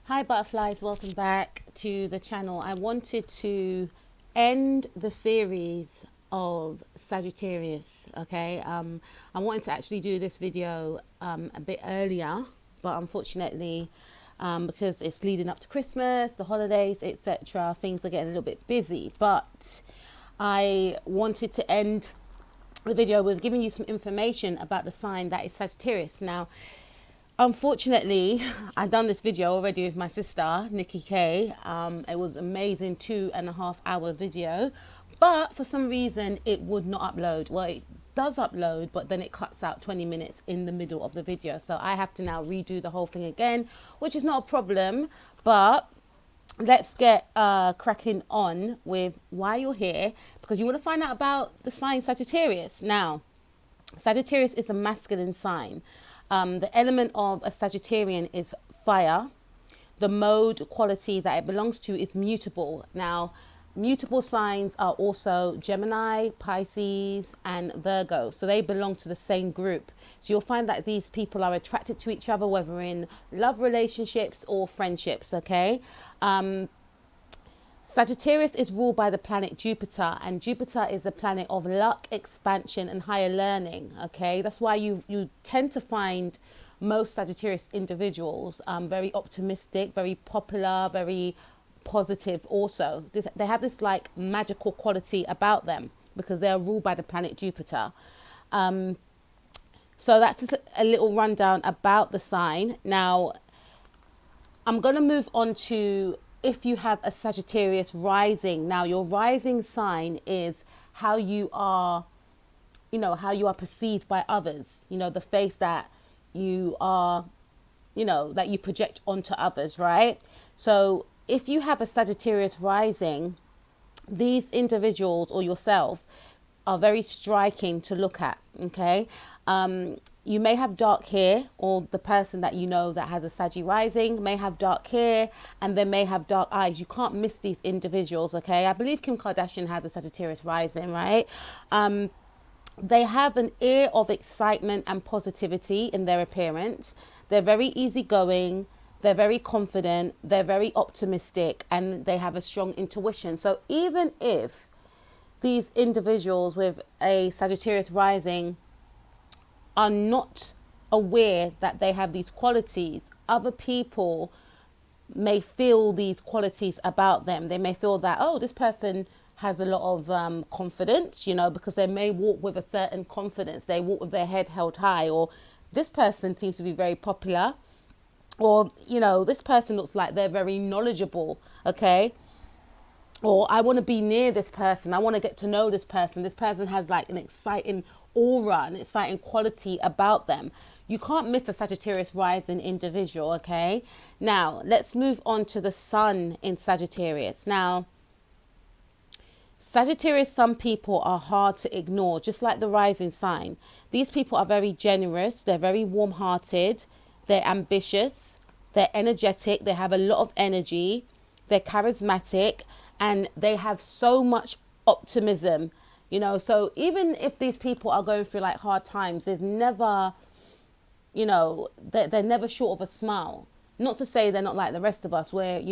Hi butterflies, welcome back to the channel. I wanted to end the series of Sagittarius, okay? I wanted to actually do this video a bit earlier, but unfortunately, because it's leading up to Christmas, the holidays, etc., things are getting a little bit busy. But I wanted to end the video with giving you some information about the sign that is Sagittarius. Now, unfortunately, I've done this video already with my sister, Nikki K. It was amazing 2.5 hour video, but for some reason it would not upload. Well, it does upload, but then it cuts out 20 minutes in the middle of the video. So I have to now redo the whole thing again, which is not a problem, but let's get cracking on with why you're here, because you want to find out about the sign Sagittarius. Now, Sagittarius is a masculine sign. The element of a Sagittarian is fire. The mode quality that it belongs to is mutable. Now, mutable signs are also Gemini, Pisces, and Virgo. So they belong to the same group. So you'll find that these people are attracted to each other, whether in love relationships or friendships, okay? Sagittarius is ruled by the planet Jupiter, and Jupiter is a planet of luck, expansion, and higher learning, okay? That's why you tend to find most Sagittarius individuals very optimistic, very popular, very positive also. They have this like magical quality about them because they're ruled by the planet Jupiter. So that's just a little rundown about the sign. Now, I'm going to move on to if you have a Sagittarius rising. Now, your rising sign is how you are, how you are perceived by others, the face that you are, that you project onto others, right? So if you have a Sagittarius rising, these individuals or yourself are very striking to look at, okay? You may have dark hair, or the person that that has a Saggy rising may have dark hair, and they may have dark eyes. You can't miss these individuals, okay? I believe Kim Kardashian has a Sagittarius rising, right? They have an air of excitement and positivity in their appearance. They're very easygoing. They're very confident. They're very optimistic, and they have a strong intuition. So even if these individuals with a Sagittarius rising are not aware that they have these qualities, other people may feel these qualities about them. They may feel that, oh, this person has a lot of confidence, because they may walk with a certain confidence. They walk with their head held high, or this person seems to be very popular, or, this person looks like they're very knowledgeable, okay? Or I want to be near this person. I want to get to know this person. This person has like an exciting aura, an exciting quality about them. You can't miss a Sagittarius rising individual, okay? Now, let's move on to the sun in Sagittarius. Now, Sagittarius, some people are hard to ignore, just like the rising sign. These people are very generous. They're very warm-hearted. They're ambitious. They're energetic. They have a lot of energy. They're charismatic. And they have so much optimism, so even if these people are going through like hard times, there's never, they're never short of a smile. Not to say they're not like the rest of us where,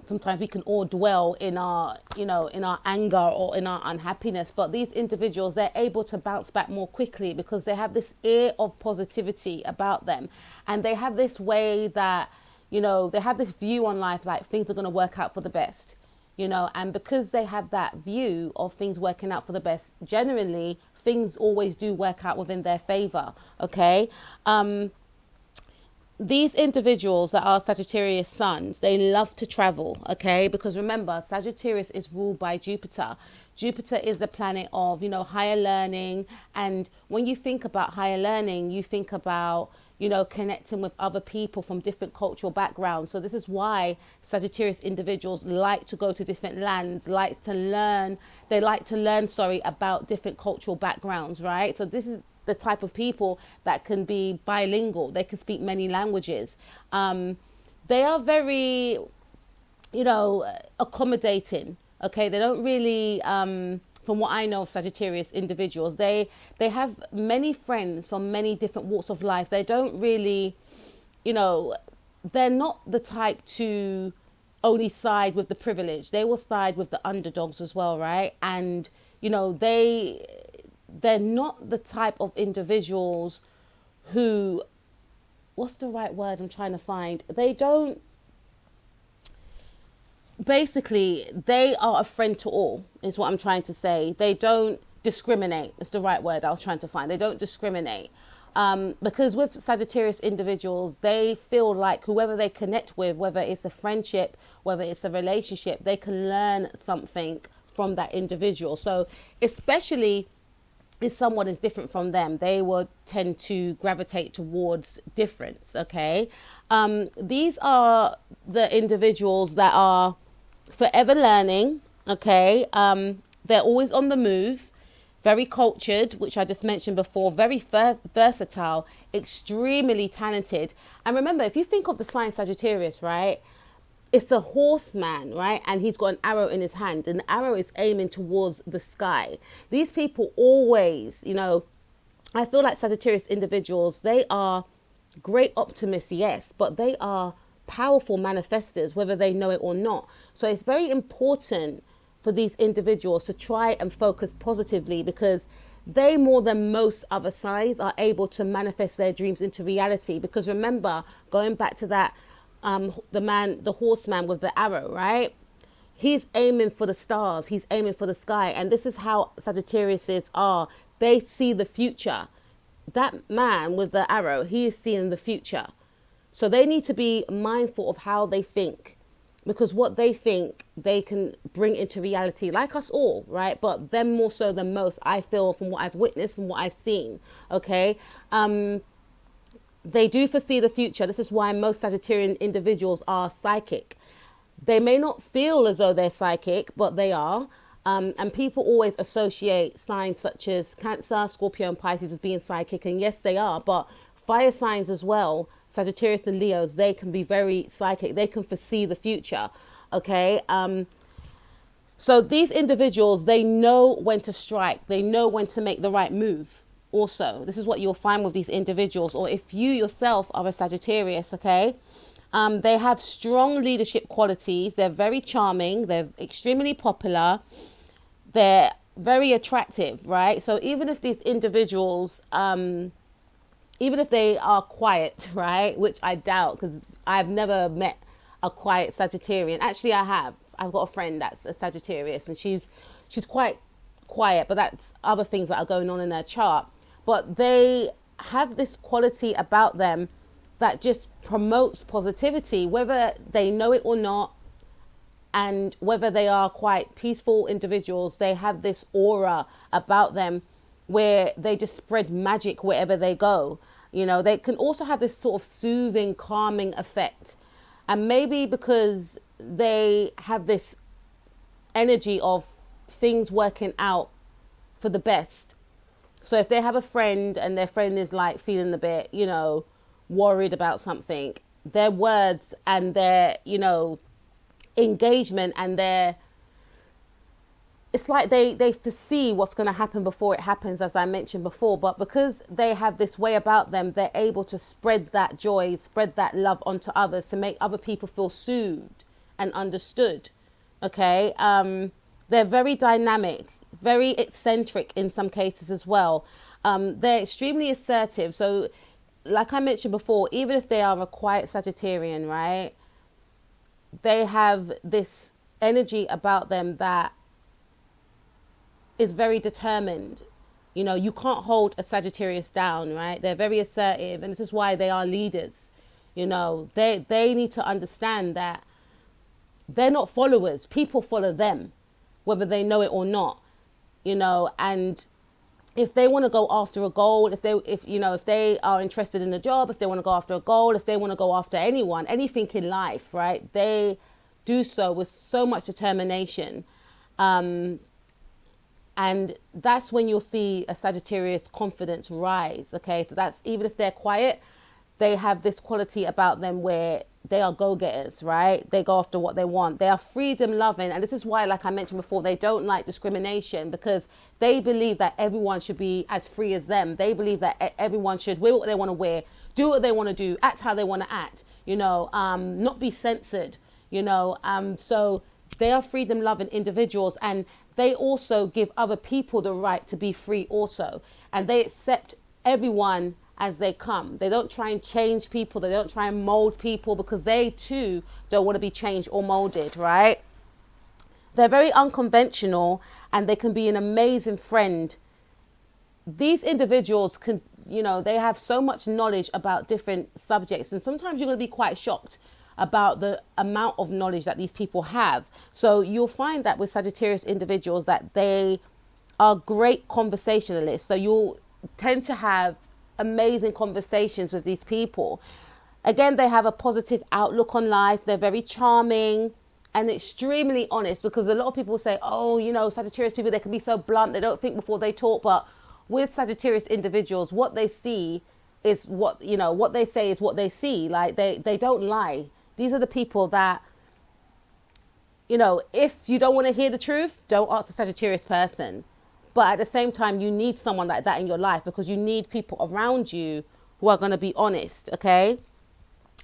sometimes we can all dwell in our, in our anger or in our unhappiness. But these individuals, they're able to bounce back more quickly because they have this air of positivity about them. And they have this way that, they have this view on life, like things are going to work out for the best, and because they have that view of things working out for the best, generally things always do work out within their favor, okay? These individuals that are Sagittarius suns, they love to travel, okay? Because remember, Sagittarius is ruled by Jupiter. Jupiter is the planet of, higher learning. And when you think about higher learning, you think about, connecting with other people from different cultural backgrounds. So this is why Sagittarius individuals like to go to different lands, they like to learn, about different cultural backgrounds, right? So this is the type of people that can be bilingual. They can speak many languages. They are very, accommodating, okay? They don't really, from what I know of Sagittarius individuals, they have many friends from many different walks of life. They don't really, they're not the type to only side with the privileged. They will side with the underdogs as well, right? And, you know, they're not the type of individuals who, what's the right word I'm trying to find? They don't, basically, they are a friend to all, is what I'm trying to say. They don't discriminate, is the right word I was trying to find. They don't discriminate. Because with Sagittarius individuals, they feel like whoever they connect with, whether it's a friendship, whether it's a relationship, they can learn something from that individual. So especially if someone is different from them, they will tend to gravitate towards difference, okay? These are the individuals that are forever learning, okay? They're always on the move. Very cultured, which I just mentioned before, very versatile, extremely talented. And remember, if you think of the sign Sagittarius, right, it's a horseman, right? And he's got an arrow in his hand, and the arrow is aiming towards the sky. These people always, you know, I feel like Sagittarius individuals, they are great optimists, yes, but they are powerful manifestors, whether they know it or not. So it's very important for these individuals to try and focus positively, because they, more than most other signs, are able to manifest their dreams into reality. Because remember, going back to that, the horseman with the arrow, right? He's aiming for the stars. He's aiming for the sky. And this is how Sagittariuses are. They see the future. That man with the arrow, he is seeing the future. So they need to be mindful of how they think, because what they think they can bring into reality, like us all, right? But them more so than most, I feel, from what I've witnessed, from what I've seen, okay? They do foresee the future. This is why most Sagittarian individuals are psychic. They may not feel as though they're psychic, but they are. And people always associate signs such as Cancer, Scorpio, and Pisces as being psychic. And yes, they are, but fire signs as well, Sagittarius and Leos, they can be very psychic. They can foresee the future, okay? So these individuals, they know when to strike. They know when to make the right move also. This is what you'll find with these individuals. Or if you yourself are a Sagittarius, okay? They have strong leadership qualities. They're very charming. They're extremely popular. They're very attractive, right? So even if these individuals... even if they are quiet, right, which I doubt, because I've never met a quiet Sagittarian. Actually, I have. I've got a friend that's a Sagittarius, and she's quite quiet, but that's other things that are going on in their chart. But they have this quality about them that just promotes positivity, whether they know it or not, and whether they are quite peaceful individuals. They have this aura about them where they just spread magic wherever they go. You know, they can also have this sort of soothing, calming effect. And maybe because they have this energy of things working out for the best. So if they have a friend and their friend is like feeling a bit, you know, worried about something, their words and their, you know, engagement and their... it's like they foresee what's going to happen before it happens, as I mentioned before. But because they have this way about them, they're able to spread that joy, spread that love onto others, to make other people feel soothed and understood. Okay. They're very dynamic, very eccentric in some cases as well. They're extremely assertive. So like I mentioned before, even if they are a quiet Sagittarian, right, they have this energy about them that is very determined. You know, you can't hold a Sagittarius down, right? They're very assertive, and this is why they are leaders. You know, they need to understand that they're not followers. People follow them, whether they know it or not. You know, and if they want to go after a goal, if they are interested in a job, if they want to go after a goal, if they want to go after anything in life, right? They do so with so much determination. And that's when you'll see a Sagittarius confidence rise, okay? So that's, even if they're quiet, they have this quality about them where they are go-getters, right? They go after what they want. They are freedom-loving. And this is why, like I mentioned before, they don't like discrimination, because they believe that everyone should be as free as them. They believe that everyone should wear what they want to wear, do what they want to do, act how they want to act. not be censored, so they are freedom loving individuals, and they also give other people the right to be free also, and they accept everyone as they come. They don't try and change people, they don't try and mold people, because they too don't want to be changed or molded, right? They're very unconventional, and they can be an amazing friend. These individuals can, they have so much knowledge about different subjects, and sometimes you're going to be quite shocked about the amount of knowledge that these people have. So you'll find that with Sagittarius individuals that they are great conversationalists. So you'll tend to have amazing conversations with these people. Again, they have a positive outlook on life. They're very charming and extremely honest, because a lot of people say, oh, Sagittarius people, they can be so blunt, they don't think before they talk. But with Sagittarius individuals, what they see is what they say is what they see. Like they don't lie. These are the people that, if you don't want to hear the truth, don't ask a Sagittarius person. But at the same time, you need someone like that in your life, because you need people around you who are going to be honest, okay?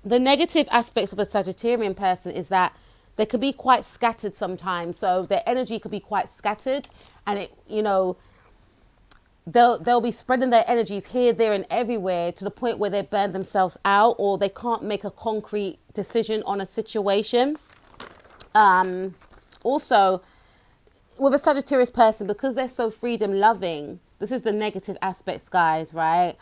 The negative aspects of a Sagittarian person is that they can be quite scattered sometimes. So their energy could be quite scattered, and they'll be spreading their energies here, there, and everywhere, to the point where they burn themselves out, or they can't make a concrete decision on a situation. Also, with a Sagittarius person, because they're so freedom loving, this is the negative aspects, guys, right?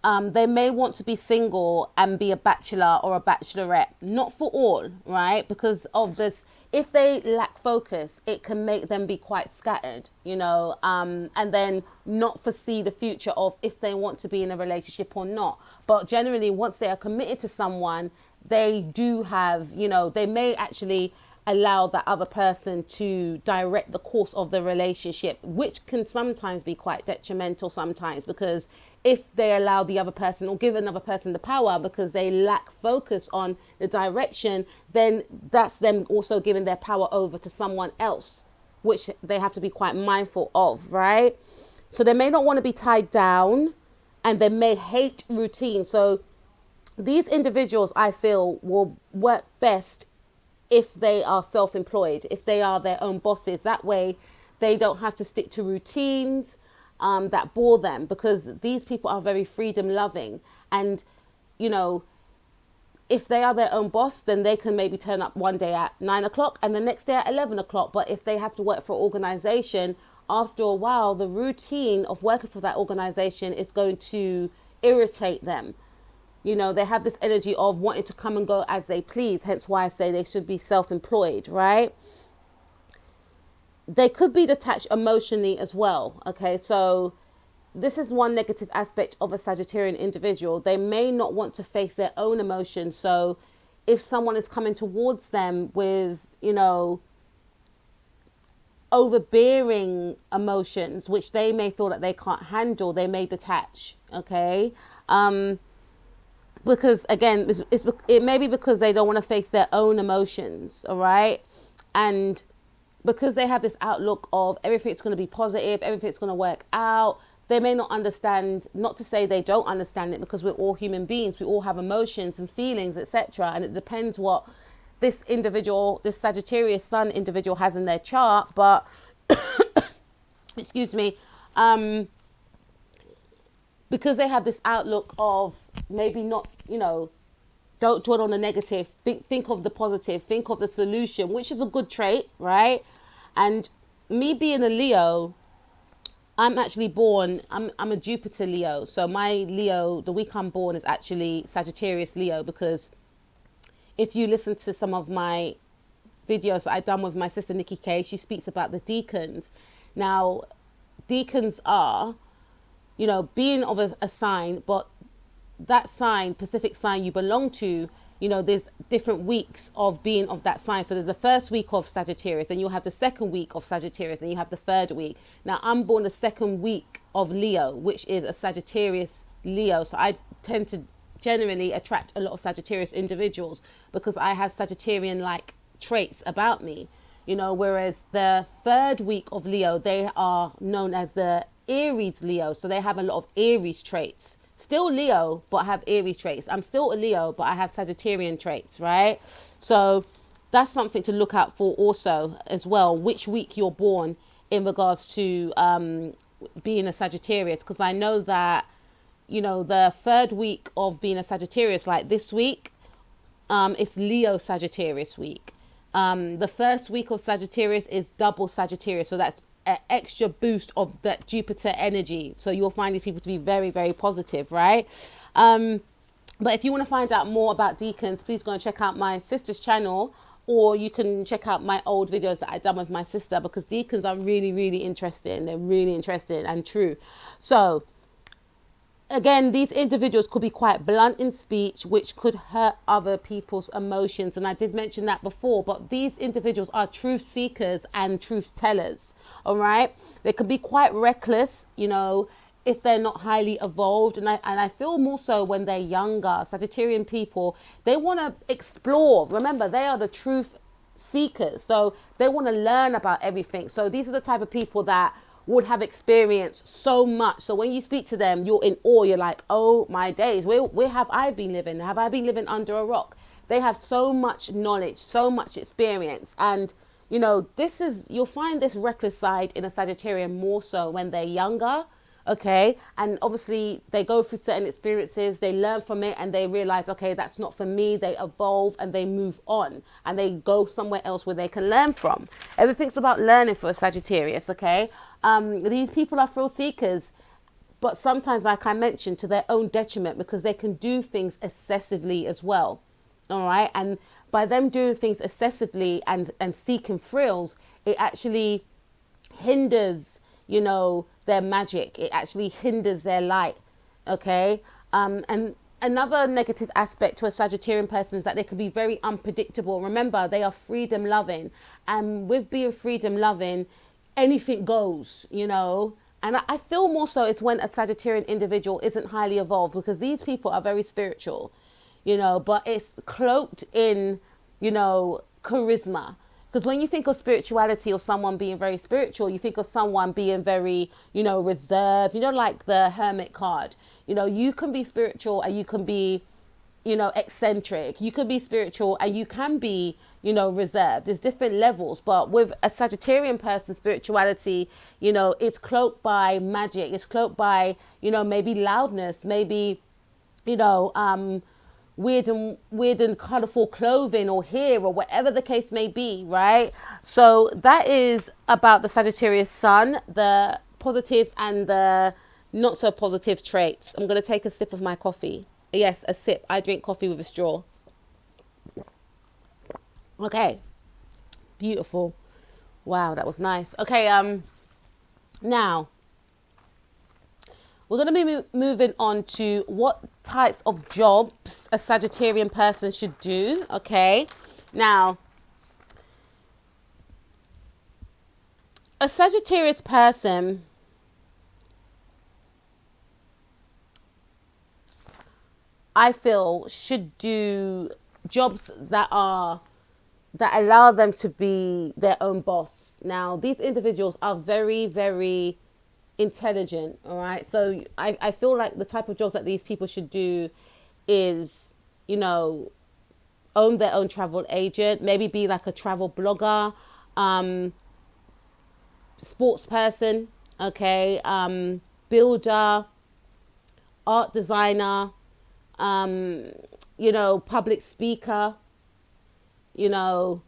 They may want to be single and be a bachelor or a bachelorette. Not for all, right? Because of this, if they lack focus, it can make them be quite scattered, and then not foresee the future of if they want to be in a relationship or not. But generally, once they are committed to someone, they do have, they may actually allow that other person to direct the course of the relationship, which can sometimes be quite detrimental sometimes, because if they allow the other person or give another person the power because they lack focus on the direction, then that's them also giving their power over to someone else, which they have to be quite mindful of, right? So they may not want to be tied down, and they may hate routine. So these individuals, I feel, will work best if they are self-employed, if they are their own bosses. That way they don't have to stick to routines that bore them, because these people are very freedom loving. And if they are their own boss, then they can maybe turn up one day at 9 o'clock and the next day at 11 o'clock. But if they have to work for an organization, after a while, the routine of working for that organization is going to irritate them. They have this energy of wanting to come and go as they please. Hence why I say they should be self-employed, right? They could be detached emotionally as well. Okay, so this is one negative aspect of a Sagittarian individual. They may not want to face their own emotions. So if someone is coming towards them with, overbearing emotions, which they may feel that they can't handle, they may detach. Okay. Because again, it may be because they don't want to face their own emotions, all right? And because they have this outlook of everything's going to be positive, everything's going to work out, they may not understand, not to say they don't understand it, because we're all human beings, we all have emotions and feelings, etc. And it depends what this individual, this Sagittarius Sun individual has in their chart, but, excuse me, because they have this outlook of maybe not, don't dwell on the negative, think of the positive, think of the solution, which is a good trait, right? And me being a Leo, I'm actually born, I'm a Jupiter Leo. So my Leo, the week I'm born, is actually Sagittarius Leo, because if you listen to some of my videos that I've done with my sister Nikki K, she speaks about the deacons. Now, deacons are, being of a sign, but that sign, Pacific sign you belong to, there's different weeks of being of that sign. So there's the first week of Sagittarius, and you'll have the second week of Sagittarius, and you have the third week. Now, I'm born the second week of Leo, which is a Sagittarius Leo. So I tend to generally attract a lot of Sagittarius individuals because I have Sagittarian-like traits about me, whereas the third week of Leo, they are known as the Aries Leo. So they have a lot of Aries traits. still Leo, but I have Aries traits. I'm still a Leo, but I have Sagittarian traits, right? So that's something to look out for also as well, which week you're born in regards to being a Sagittarius. Because I know that, you know, the third week of being a Sagittarius, like this week, it's Leo Sagittarius week. The first week of Sagittarius is double Sagittarius. So that's an extra boost of that Jupiter energy. So you'll find these people to be very, very positive, right? But if you want to find out more about Deacons, please go and check out my sister's channel, or you can check out my old videos that I've done with my sister, because Deacons are really, really interesting. They're really interesting and true. So again, these individuals could be quite blunt in speech, which could hurt other people's emotions. And I did mention that before, but these individuals are truth seekers and truth tellers. All right. They could be quite reckless, you know, if they're not highly evolved. And I feel more so when they're younger. Sagittarian people, they want to explore. Remember, they are the truth seekers. So they want to learn about everything. So these are the type of people that would have experienced so much. So when you speak to them, you're in awe. You're like, oh my days, where have I been living? Have I been living under a rock? They have so much knowledge, so much experience. And, you know, you'll find this reckless side in a Sagittarian more so when they're younger. Okay. And obviously they go through certain experiences, they learn from it, and they realize, okay, that's not for me. They evolve and they move on and they go somewhere else where they can learn from. Everything's about learning for a Sagittarius. Okay. These people are thrill seekers, but sometimes, like I mentioned, to their own detriment, because they can do things excessively as well. All right. And by them doing things excessively and seeking thrills, it actually hinders, you know, their magic. It actually hinders their light. Okay. And another negative aspect to a Sagittarian person is that they can be very unpredictable. Remember, they are freedom loving, and with being freedom loving, anything goes, you know. And I feel more so it's when a Sagittarian individual isn't highly evolved, because these people are very spiritual, you know, but it's cloaked in, you know, charisma. Because when you think of spirituality or someone being very spiritual, you think of someone being very, you know, reserved, you know, like the Hermit card. You know, you can be spiritual and you can be, you know, eccentric. You can be spiritual and you can be, you know, reserved. There's different levels. But with a Sagittarian person, spirituality, you know, it's cloaked by magic. It's cloaked by, you know, maybe loudness, maybe, you know, weird and colorful clothing or hair or whatever the case may be, right? So that is about the Sagittarius Sun, the positives and the not so positive traits. I'm going to take a sip of my coffee. Yes, a sip. I drink coffee with a straw. Okay. Beautiful. Wow, that was nice. Okay, now we're going to be moving on to what types of jobs a Sagittarian person should do. Okay. Now, a Sagittarius person I feel should do jobs that allow them to be their own boss. Now, these individuals are very, very intelligent. All right. So I feel like the type of jobs that these people should do is, you know, own their own travel agent, maybe be like a travel blogger, sports person, okay, builder, art designer, you know, public speaker, you know,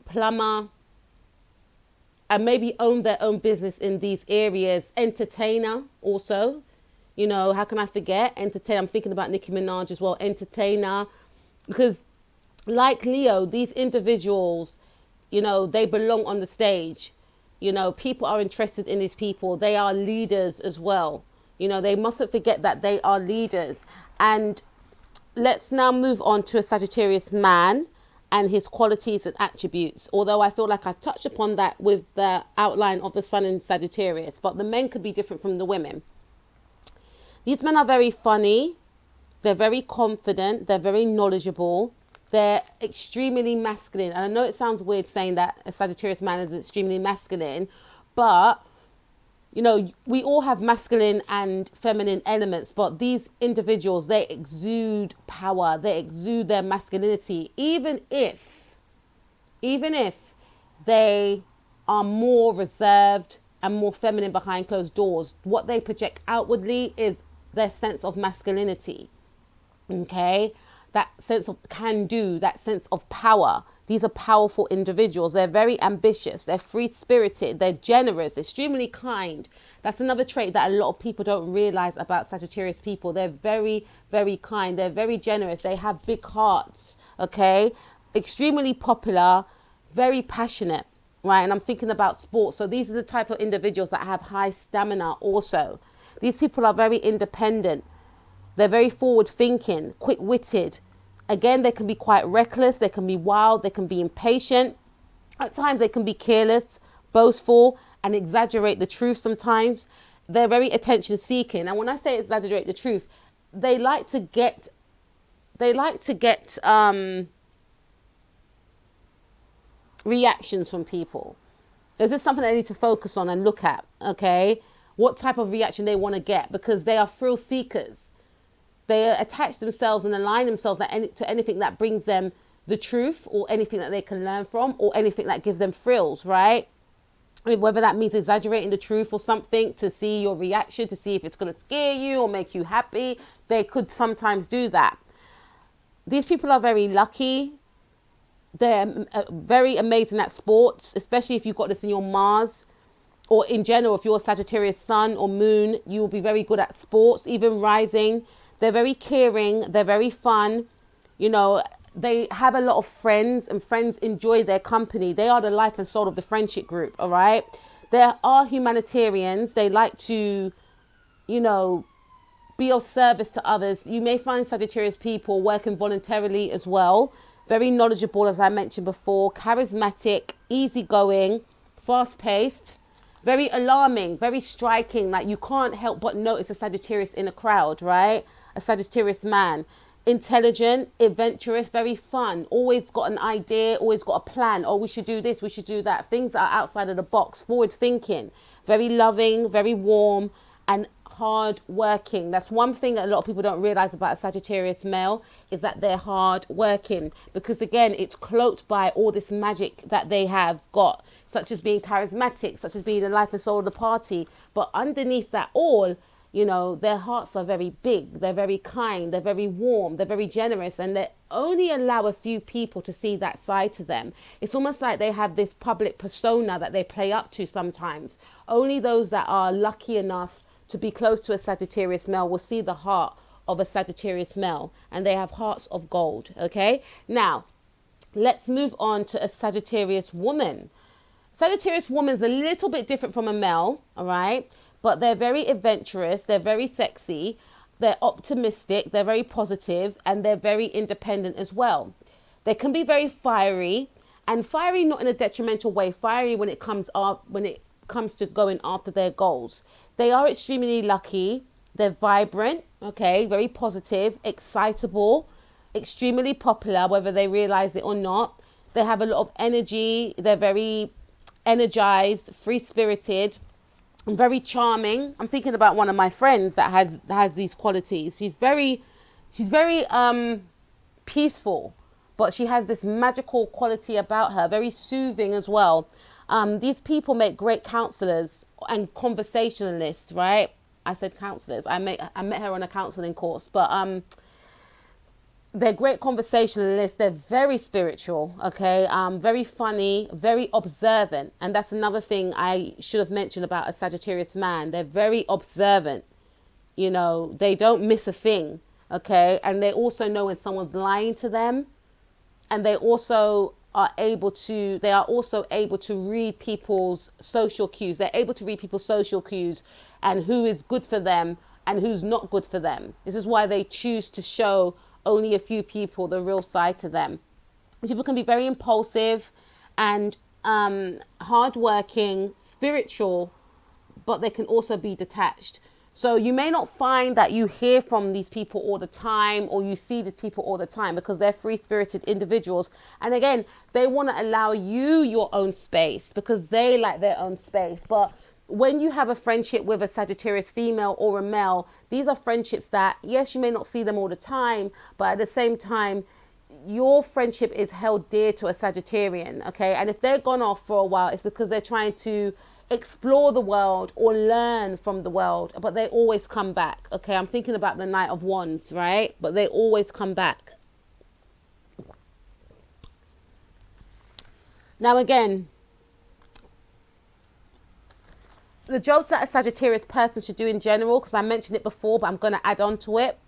plumber, and maybe own their own business in these areas. Entertainer also, you know, how can I forget? Entertainer. I'm thinking about Nicki Minaj as well. Entertainer, because like Leo, these individuals, you know, they belong on the stage. You know, people are interested in these people. They are leaders as well. You know, they mustn't forget that they are leaders. And let's now move on to a Sagittarius man and his qualities and attributes. Although I feel like I've touched upon that with the outline of the Sun in Sagittarius, but the men could be different from the women. These men are very funny. They're very confident. They're very knowledgeable. They're extremely masculine. And I know it sounds weird saying that a Sagittarius man is extremely masculine, but you know, we all have masculine and feminine elements, but these individuals, they exude power, they exude their masculinity, even if they are more reserved and more feminine behind closed doors. What they project outwardly is their sense of masculinity. Okay, that sense of can do, that sense of power. These are powerful individuals. They're very ambitious, they're free spirited, they're generous, extremely kind. That's another trait that a lot of people don't realize about Sagittarius people. They're very, very kind, they're very generous, they have big hearts. Okay, extremely popular, very passionate, right? And I'm thinking about sports. So these are the type of individuals that have high stamina also. These people are very independent. They're very forward thinking, quick witted. Again, they can be quite reckless. They can be wild. They can be impatient. At times they can be careless, boastful, and exaggerate the truth sometimes. They're very attention seeking. And when I say exaggerate the truth, they like to get reactions from people. This is something they need to focus on and look at, okay? What type of reaction they want to get, because they are thrill seekers. They attach themselves and align themselves to anything that brings them the truth, or anything that they can learn from, or anything that gives them thrills, right? I mean, whether that means exaggerating the truth or something to see your reaction, to see if it's going to scare you or make you happy. They could sometimes do that. These people are very lucky. They're very amazing at sports, especially if you've got this in your Mars, or in general, if you're a Sagittarius Sun or Moon, you will be very good at sports, even rising. They're very caring. They're very fun. You know, they have a lot of friends, and friends enjoy their company. They are the life and soul of the friendship group, all right? They are humanitarians. They like to, you know, be of service to others. You may find Sagittarius people working voluntarily as well. Very knowledgeable, as I mentioned before, charismatic, easygoing, fast-paced, very alarming, very striking. Like, you can't help but notice a Sagittarius in a crowd, right? A Sagittarius man. Intelligent, adventurous, very fun, always got an idea, always got a plan. Oh, we should do this, we should do that. Things that are outside of the box, forward thinking, very loving, very warm, and hard working. That's one thing that a lot of people don't realize about a Sagittarius male, is that they're hard working, because again, it's cloaked by all this magic that they have got, such as being charismatic, such as being the life and soul of the party. But underneath that all, you know, their hearts are very big, they're very kind, they're very warm, they're very generous, and they only allow a few people to see that side to them. It's almost like they have this public persona that they play up to sometimes. Only those that are lucky enough to be close to a Sagittarius male will see the heart of a Sagittarius male, and they have hearts of gold, okay? Now, let's move on to a Sagittarius woman. Sagittarius woman is a little bit different from a male, all right? But they're very adventurous, they're very sexy, they're optimistic, they're very positive, and they're very independent as well. They can be very fiery, and fiery not in a detrimental way, fiery when it comes to going after their goals. They are extremely lucky, they're vibrant, okay, very positive, excitable, extremely popular, whether they realize it or not. They have a lot of energy, they're very energized, free-spirited, and very charming. I'm thinking about one of my friends that has these qualities. She's very peaceful, but she has this magical quality about her, very soothing as well. These people make great counselors and conversationalists, right? I said counselors. I met her on a counseling course, but they're great conversationalists. They're very spiritual, okay? Very funny, very observant. And that's another thing I should have mentioned about a Sagittarius man. They're very observant. You know, they don't miss a thing, okay? And they also know when someone's lying to them. And they also are able to read people's social cues. They're able to read people's social cues and who is good for them and who's not good for them. This is why they choose to show only a few people the real side to them. People can be very impulsive and hardworking, spiritual, but they can also be detached. So you may not find that you hear from these people all the time, or you see these people all the time, because they're free-spirited individuals. And again, they want to allow you your own space because they like their own space. But when you have a friendship with a Sagittarius female or a male, these are friendships that, yes, you may not see them all the time, but at the same time, your friendship is held dear to a Sagittarian, okay? And if they're gone off for a while, it's because they're trying to explore the world or learn from the world, but they always come back, okay? I'm thinking about the Knight of Wands, right? But they always come back. Now, again, the jobs that a Sagittarius person should do in general, because I mentioned it before, but I'm going to add on to it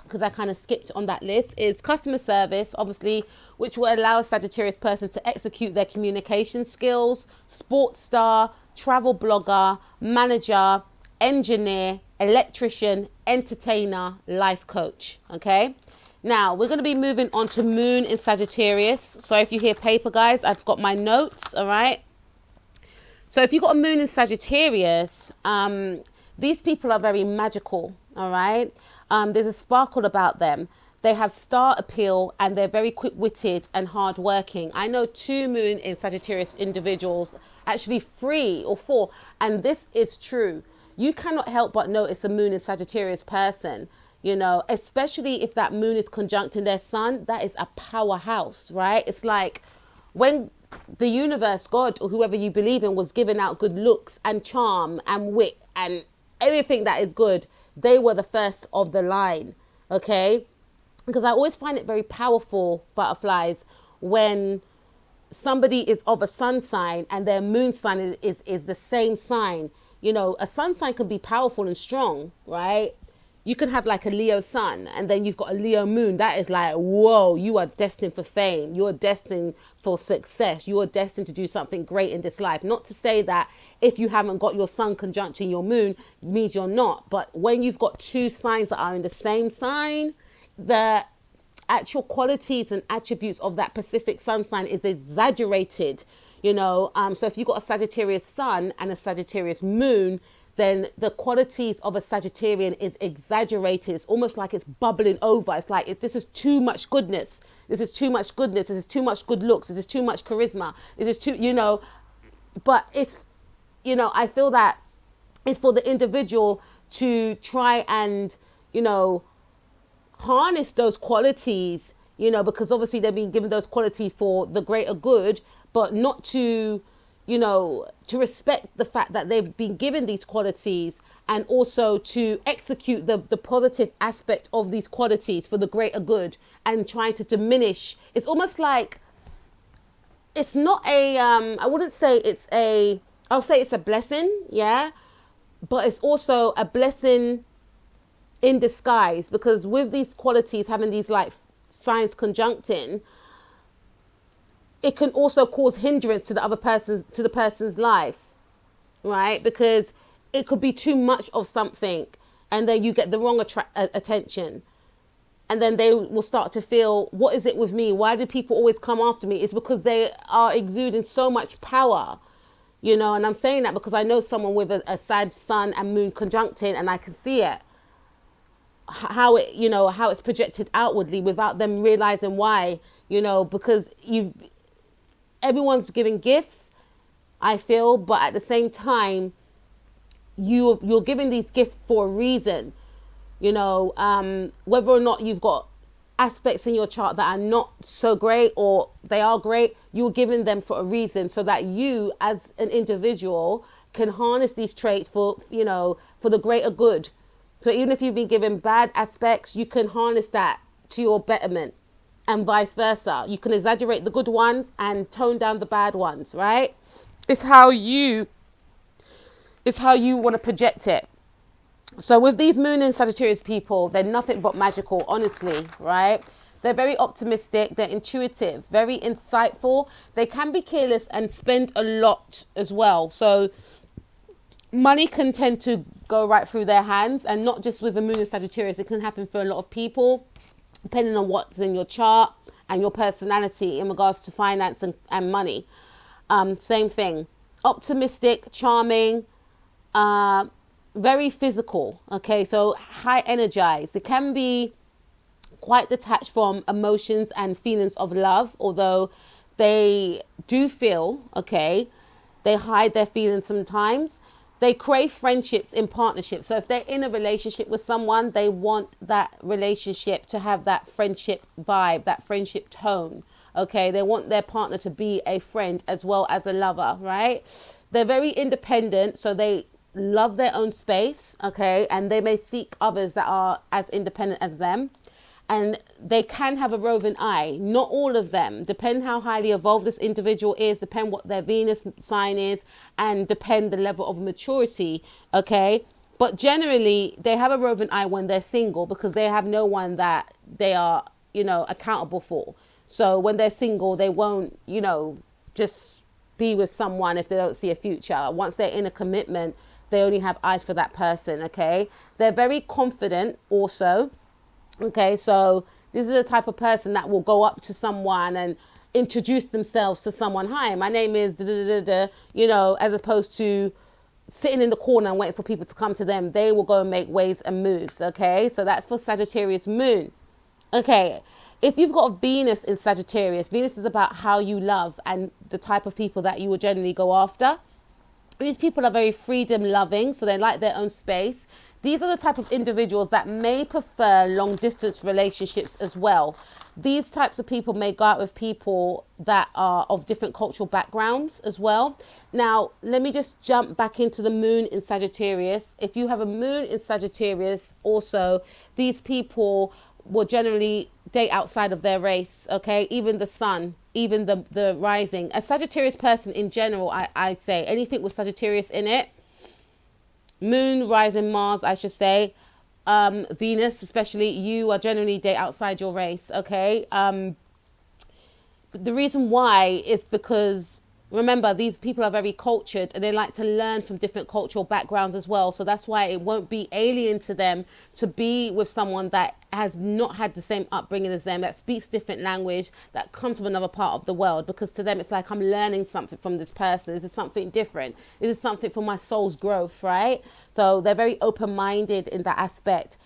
because I kind of skipped on that list, is customer service, obviously, which will allow a Sagittarius person to execute their communication skills, sports star, travel blogger, manager, engineer, electrician, entertainer, life coach, okay? Now, we're going to be moving on to Moon in Sagittarius. So if you hear paper, guys, I've got my notes, all right? So if you've got a Moon in Sagittarius, these people are very magical, all right? There's a sparkle about them. They have star appeal and they're very quick-witted and hardworking. I know 2 Moon in Sagittarius individuals, actually 3 or 4, and this is true. You cannot help but notice a Moon in Sagittarius person, you know, especially if that Moon is conjunct in their Sun. That is a powerhouse, right? It's like when the universe, God, or whoever you believe in, was giving out good looks and charm and wit and everything that is good, they were the first of the line, okay? Because I always find it very powerful, butterflies, when somebody is of a sun sign and their moon sign is the same sign. You know, a sun sign can be powerful and strong, right? You can have like a Leo sun and then you've got a Leo moon. That is like, whoa, you are destined for fame. You are destined for success. You are destined to do something great in this life. Not to say that if you haven't got your sun conjunction your moon, it means you're not. But when you've got 2 signs that are in the same sign, the actual qualities and attributes of that Pacific sun sign is exaggerated, you know. So if you've got a Sagittarius sun and a Sagittarius moon, then the qualities of a Sagittarian is exaggerated. It's almost like it's bubbling over. It's like, this is too much goodness. This is too much goodness. This is too much good looks. This is too much charisma. This is too, you know, but it's, you know, I feel that it's for the individual to try and, you know, harness those qualities, you know, because obviously they've been given those qualities for the greater good, but not to, you know, to respect the fact that they've been given these qualities and also to execute the positive aspect of these qualities for the greater good and trying to diminish. It's almost like, it's not a, I wouldn't say it's a, I'll say it's a blessing, yeah, but it's also a blessing in disguise, because with these qualities, having these like signs conjuncting, it can also cause hindrance to the person's life, right? Because it could be too much of something and then you get the wrong attention. And then they will start to feel, what is it with me? Why do people always come after me? It's because they are exuding so much power, you know. And I'm saying that because I know someone with a Sag sun and moon conjuncting, and I can see it, how it, you know, how it's projected outwardly without them realizing why, you know, because everyone's giving gifts, I feel, but at the same time, you're giving these gifts for a reason, you know, whether or not you've got aspects in your chart that are not so great or they are great, you're giving them for a reason so that you as an individual can harness these traits for, you know, for the greater good. So even if you've been given bad aspects, you can harness that to your betterment. And vice versa. You can exaggerate the good ones and tone down the bad ones, right? It's how you want to project it. So with these Moon and Sagittarius people, they're nothing but magical, honestly, right? They're very optimistic, they're intuitive, very insightful. They can be careless and spend a lot as well. So money can tend to go right through their hands, and not just with the Moon and Sagittarius, it can happen for a lot of people, depending on what's in your chart and your personality in regards to finance and money. Same thing. Optimistic, charming, very physical. Okay, so high energized. It can be quite detached from emotions and feelings of love, although they do feel, okay, they hide their feelings sometimes. They crave friendships in partnerships. So if they're in a relationship with someone, they want that relationship to have that friendship vibe, that friendship tone. Okay, they want their partner to be a friend as well as a lover, right? They're very independent, so they love their own space, okay? And they may seek others that are as independent as them. And they can have a roving eye. Not all of them. Depend how highly evolved this individual is, depend what their Venus sign is, and depend the level of maturity, okay? But generally, they have a roving eye when they're single because they have no one that they are, you know, accountable for. So when they're single, they won't, you know, just be with someone if they don't see a future. Once they're in a commitment, they only have eyes for that person, okay? They're very confident also. Okay, so this is the type of person that will go up to someone and introduce themselves to someone. Hi, my name is da, da, da, da, you know, as opposed to sitting in the corner and waiting for people to come to them. They will go and make waves and moves. Okay, so that's for Sagittarius Moon. Okay, if you've got a Venus in Sagittarius, Venus is about how you love and the type of people that you will generally go after. These people are very freedom loving, so they like their own space. These are the type of individuals that may prefer long distance relationships as well. These types of people may go out with people that are of different cultural backgrounds as well. Now, let me just jump back into the moon in Sagittarius. If you have a moon in Sagittarius also, these people will generally date outside of their race, okay? Even the sun, even the rising. A Sagittarius person in general, I'd say, anything with Sagittarius in it, Moon, rising, Mars, I should say, Venus, especially, you are generally date outside your race, okay? But the reason why is because, remember, these people are very cultured and they like to learn from different cultural backgrounds as well. So that's why it won't be alien to them to be with someone that has not had the same upbringing as them, that speaks different language, that comes from another part of the world. Because to them, it's like, I'm learning something from this person. This is something different. This is something for my soul's growth, right? So they're very open-minded in that aspect.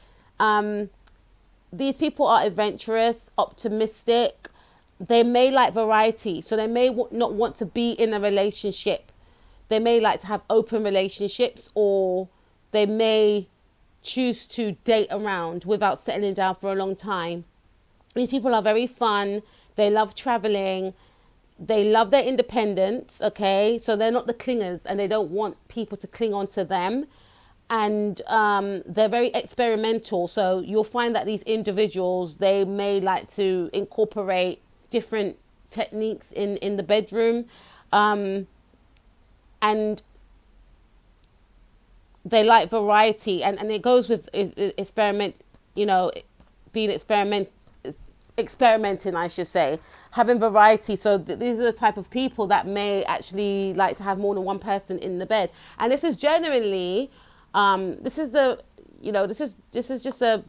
These people are adventurous, optimistic. They may like variety, so they may not want to be in a relationship. They may like to have open relationships, or they may choose to date around without settling down for a long time. These people are very fun. They love traveling. They love their independence, okay? So they're not the clingers and they don't want people to cling on to them. And they're very experimental. So you'll find that these individuals, they may like to incorporate different techniques in the bedroom, and they like variety, and it goes with experiment, you know, being experimenting, I should say, having variety. So these are the type of people that may actually like to have more than one person in the bed. And this is generally this is just a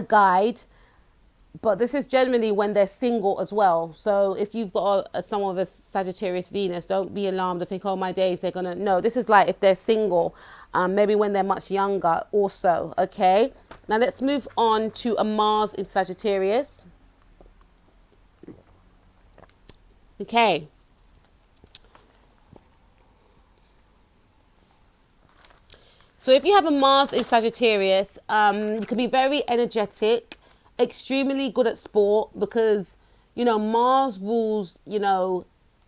guide. But this is generally when they're single as well. So if you've got someone with a Sagittarius Venus, don't be alarmed and think, oh my days, they're going to... No, this is like if they're single, maybe when they're much younger also, okay? Now let's move on to a Mars in Sagittarius. Okay. So if you have a Mars in Sagittarius, you can be very energetic, extremely good at sport, because, you know, Mars rules, you know,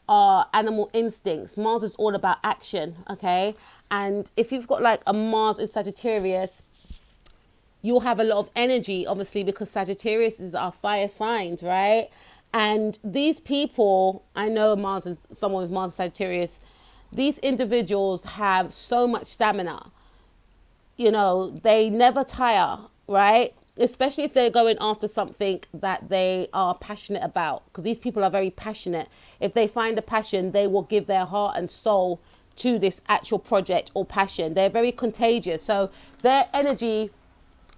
our animal instincts. Mars is all about action, okay? And if you've got like a Mars in Sagittarius, you'll have a lot of energy, obviously, because Sagittarius is our fire signs, right? And these people, I know Mars is someone with Mars in Sagittarius, these individuals have so much stamina. You know, they never tire, right? Especially if they're going after something that they are passionate about, because these people are very passionate. If they find a passion, they will give their heart and soul to this actual project or passion. They're very contagious. So their energy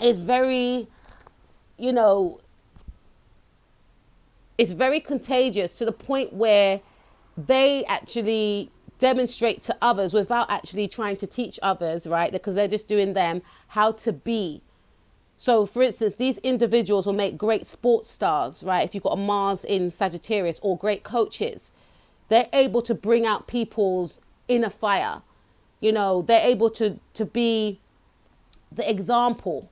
is very, you know, it's very contagious to the point where they actually demonstrate to others without actually trying to teach others, right? Because they're just doing them how to be. So, for instance, these individuals will make great sports stars, right? If you've got a Mars in Sagittarius, or great coaches, they're able to bring out people's inner fire. You know, they're able to be the example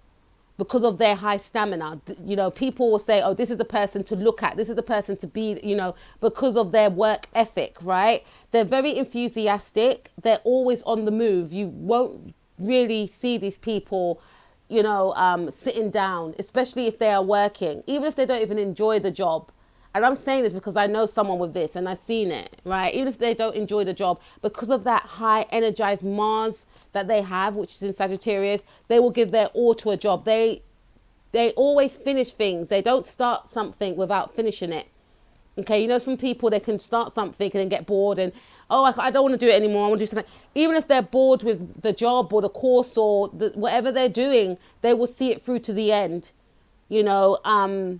because of their high stamina. You know, people will say, oh, this is the person to look at. This is the person to be, you know, because of their work ethic, right? They're very enthusiastic. They're always on the move. You won't really see these people, you know, sitting down, especially if they are working, even if they don't even enjoy the job. And I'm saying this because I know someone with this and I've seen it, right? Even if they don't enjoy the job, because of that high energized Mars that they have, which is in Sagittarius, they will give their all to a job. They always finish things. They don't start something without finishing it. Okay, you know, some people, they can start something and then get bored and, oh, I don't want to do it anymore. I want to do something. Even if they're bored with the job or the course or whatever they're doing, they will see it through to the end. You know,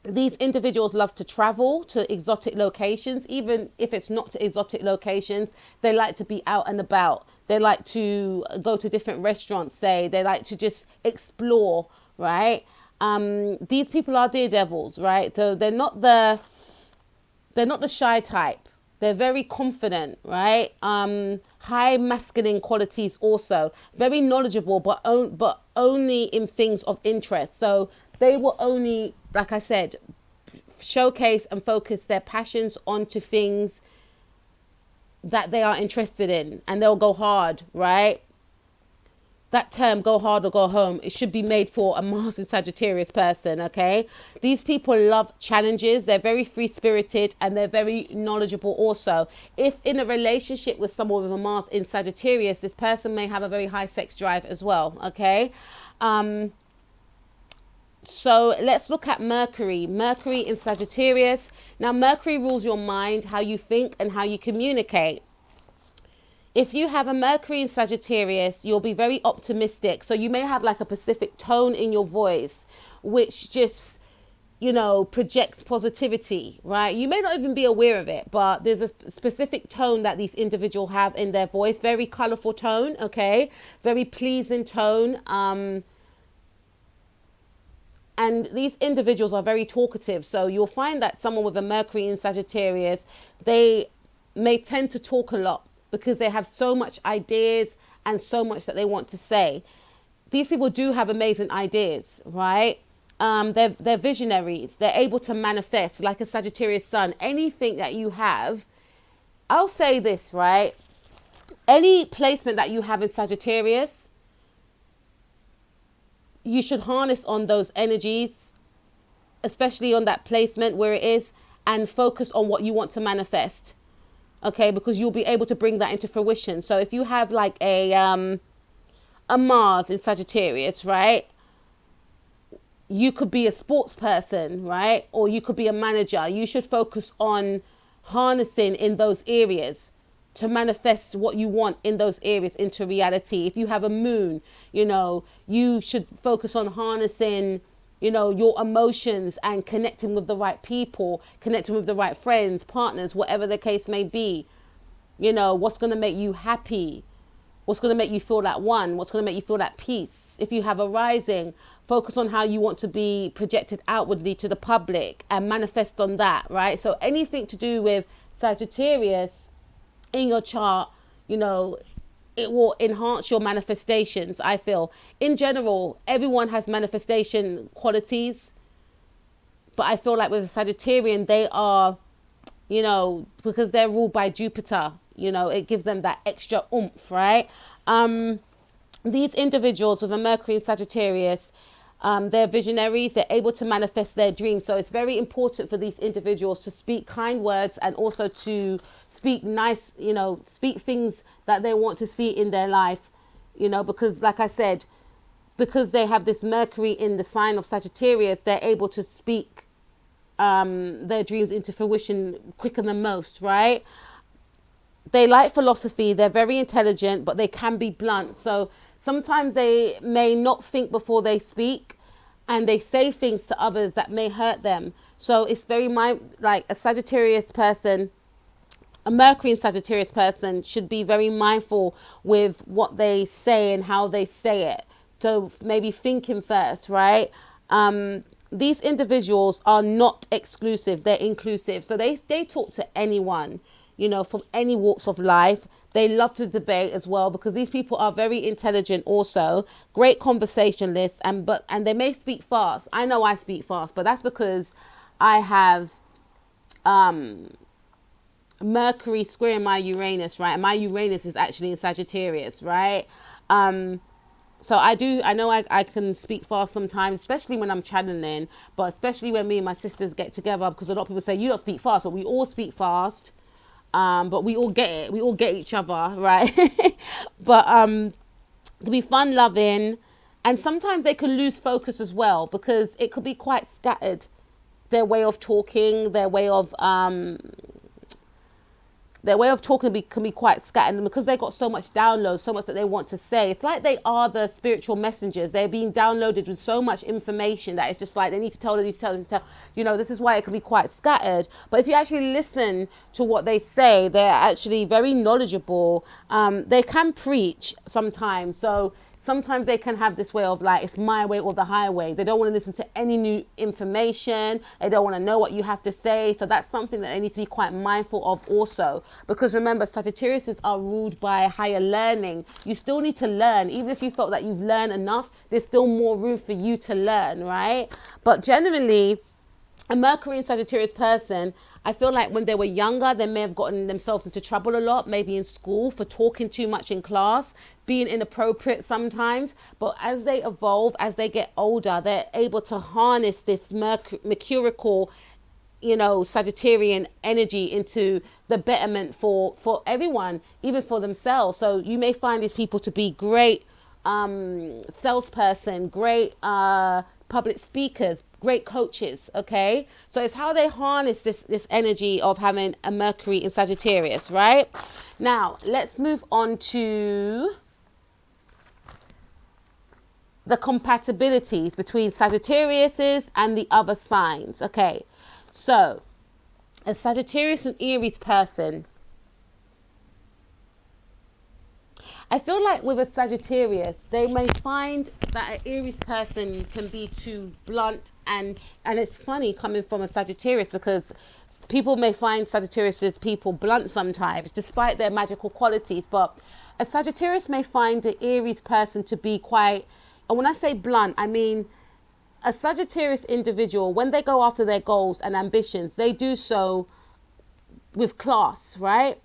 these individuals love to travel to exotic locations. Even if it's not to exotic locations, they like to be out and about. They like to go to different restaurants, say. They like to just explore, right? These people are daredevils, right? So they're not the shy type. They're very confident, right? High masculine qualities also. Very knowledgeable, but only in things of interest. So they will only, like I said, showcase and focus their passions onto things that they are interested in, and they'll go hard, right? That term, go hard or go home, it should be made for a Mars and Sagittarius person, okay? These people love challenges. They're very free-spirited and they're very knowledgeable also. If in a relationship with someone with a Mars in Sagittarius, this person may have a very high sex drive as well, okay? So let's look at Mercury. Mercury in Sagittarius. Now, Mercury rules your mind, how you think and how you communicate. If you have a Mercury in Sagittarius, you'll be very optimistic. So you may have like a specific tone in your voice, which just, you know, projects positivity, right? You may not even be aware of it, but there's a specific tone that these individuals have in their voice. Very colorful tone, okay? Very pleasing tone. And these individuals are very talkative. So you'll find that someone with a Mercury in Sagittarius, they may tend to talk a lot because they have so much ideas and so much that they want to say. These people do have amazing ideas, right? They're visionaries. They're able to manifest like a Sagittarius Sun. Anything that you have, I'll say this, right? Any placement that you have in Sagittarius, you should harness on those energies, especially on that placement where it is, and focus on what you want to manifest. Okay, because you'll be able to bring that into fruition. So if you have like a Mars in Sagittarius, right? You could be a sports person, right? Or you could be a manager. You should focus on harnessing in those areas to manifest what you want in those areas into reality. If you have a moon, you know, you should focus on harnessing, you know, your emotions and connecting with the right people, connecting with the right friends, partners, whatever the case may be. You know, what's going to make you happy? What's going to make you feel that one? What's going to make you feel that peace? If you have a rising, focus on how you want to be projected outwardly to the public and manifest on that, right? So anything to do with Sagittarius in your chart, you know, it will enhance your manifestations, I feel. In general, everyone has manifestation qualities. But I feel like with a Sagittarian, they are, you know, because they're ruled by Jupiter, you know, it gives them that extra oomph, right? These individuals with a Mercury in Sagittarius, they're visionaries. They're able to manifest their dreams. So it's very important for these individuals to speak kind words and also to speak nice, you know, speak things that they want to see in their life, you know, because like I said, because they have this Mercury in the sign of Sagittarius, they're able to speak their dreams into fruition quicker than most, right? They like philosophy. They're very intelligent, but they can be blunt. So sometimes they may not think before they speak, and they say things to others that may hurt them. So it's very like a Sagittarius person, a Mercury and Sagittarius person should be very mindful with what they say and how they say it. So maybe thinking first, right? These individuals are not exclusive. They're inclusive. So they talk to anyone. you know, from any walks of life. They love to debate as well, because these people are very intelligent also, great conversationalists, and they may speak fast. I know I speak fast, but that's because I have Mercury squaring my Uranus, right? And my Uranus is actually in Sagittarius, right? So I know I can speak fast sometimes, especially when I'm channeling, but especially when me and my sisters get together, because a lot of people say you don't speak fast, but we all speak fast. But we all get it. We all get each other, right? But to be fun loving, and sometimes they can lose focus as well, because it could be quite scattered. Their way of talking, their way of talking can be quite scattered, and because they got so much download, so much that they want to say. It's like they are the spiritual messengers. They're being downloaded with so much information that it's just like they need to tell, you know, this is why it can be quite scattered. But if you actually listen to what they say, they're actually very knowledgeable. They can preach sometimes. So sometimes they can have this way of like, it's my way or the highway. They don't want to listen to any new information. They don't want to know what you have to say. So that's something that they need to be quite mindful of also. Because remember, Sagittariuses are ruled by higher learning. You still need to learn. Even if you felt that you've learned enough, there's still more room for you to learn, right? But generally, a Mercury and Sagittarius person, I feel like when they were younger, they may have gotten themselves into trouble a lot, maybe in school for talking too much in class, being inappropriate sometimes. But as they evolve, as they get older, they're able to harness this mercurial, you know, Sagittarian energy into the betterment for everyone, even for themselves. So you may find these people to be great salesperson, great public speakers, great coaches. Okay, so it's how they harness this energy of having a Mercury in Sagittarius, right? Now let's move on to the compatibilities between Sagittariuses and the other signs. Okay, so a Sagittarius and Aries person, I feel like with a Sagittarius, they may find that an Aries person can be too blunt, and it's funny coming from a Sagittarius, because people may find Sagittarius people blunt sometimes, despite their magical qualities. But a Sagittarius may find an Aries person to be quite, and when I say blunt, I mean a Sagittarius individual, when they go after their goals and ambitions, they do so with class, right?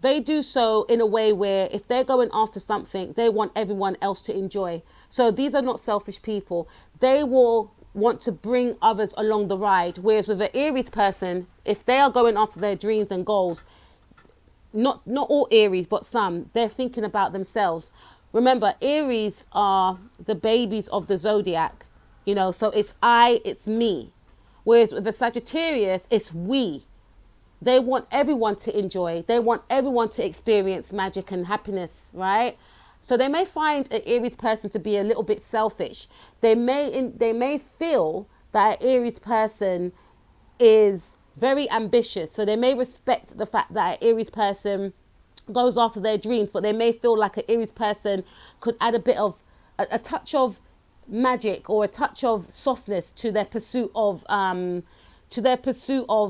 They do so in a way where if they're going after something, they want everyone else to enjoy. So these are not selfish people. They will want to bring others along the ride. Whereas with an Aries person, if they are going after their dreams and goals, not all Aries, but some, they're thinking about themselves. Remember, Aries are the babies of the zodiac, you know, so it's I, it's me. Whereas with a Sagittarius, it's we. They want everyone to enjoy. They want everyone to experience magic and happiness, right? So they may find an Aries person to be a little bit selfish. They may feel that an Aries person is very ambitious. So they may respect the fact that an Aries person goes after their dreams, but they may feel like an Aries person could add a bit of a touch of magic or a touch of softness to their pursuit of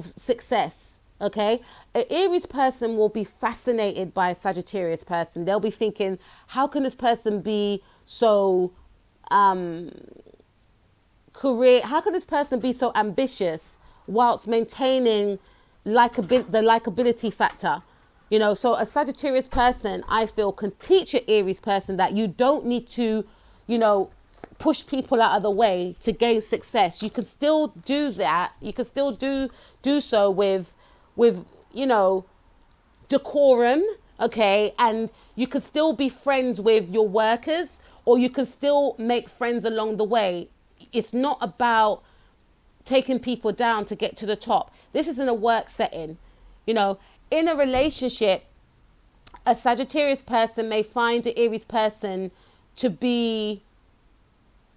success. Okay, an Aries person will be fascinated by a Sagittarius person. They'll be thinking, how can this person be so how can this person be so ambitious whilst maintaining the likability factor? You know, so a Sagittarius person, I feel, can teach an Aries person that you don't need to, you know, push people out of the way to gain success. You can still do that. You can still do so with, you know, decorum, okay? And you can still be friends with your workers, or you can still make friends along the way. It's not about taking people down to get to the top. This is in a work setting. You know, in a relationship, a Sagittarius person may find an Aries person to be,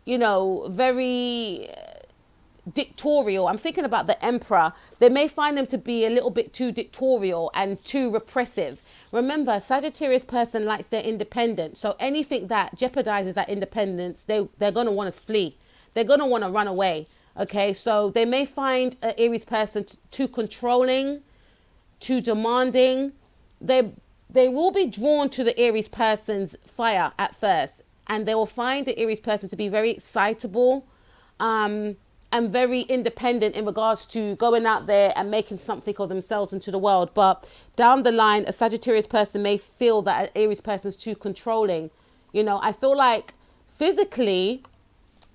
you know, very dictatorial. I'm thinking about the Emperor. They may find them to be a little bit too dictatorial and too repressive. Remember, a Sagittarius person likes their independence. So anything that jeopardizes that independence, they're going to want to flee. They're going to want to run away. Okay, so they may find an Aries person too controlling, too demanding. They will be drawn to the Aries person's fire at first, and they will find the Aries person to be very excitable, and very independent in regards to going out there and making something of themselves into the world. But down the line, a Sagittarius person may feel that an Aries person is too controlling. You know, I feel like physically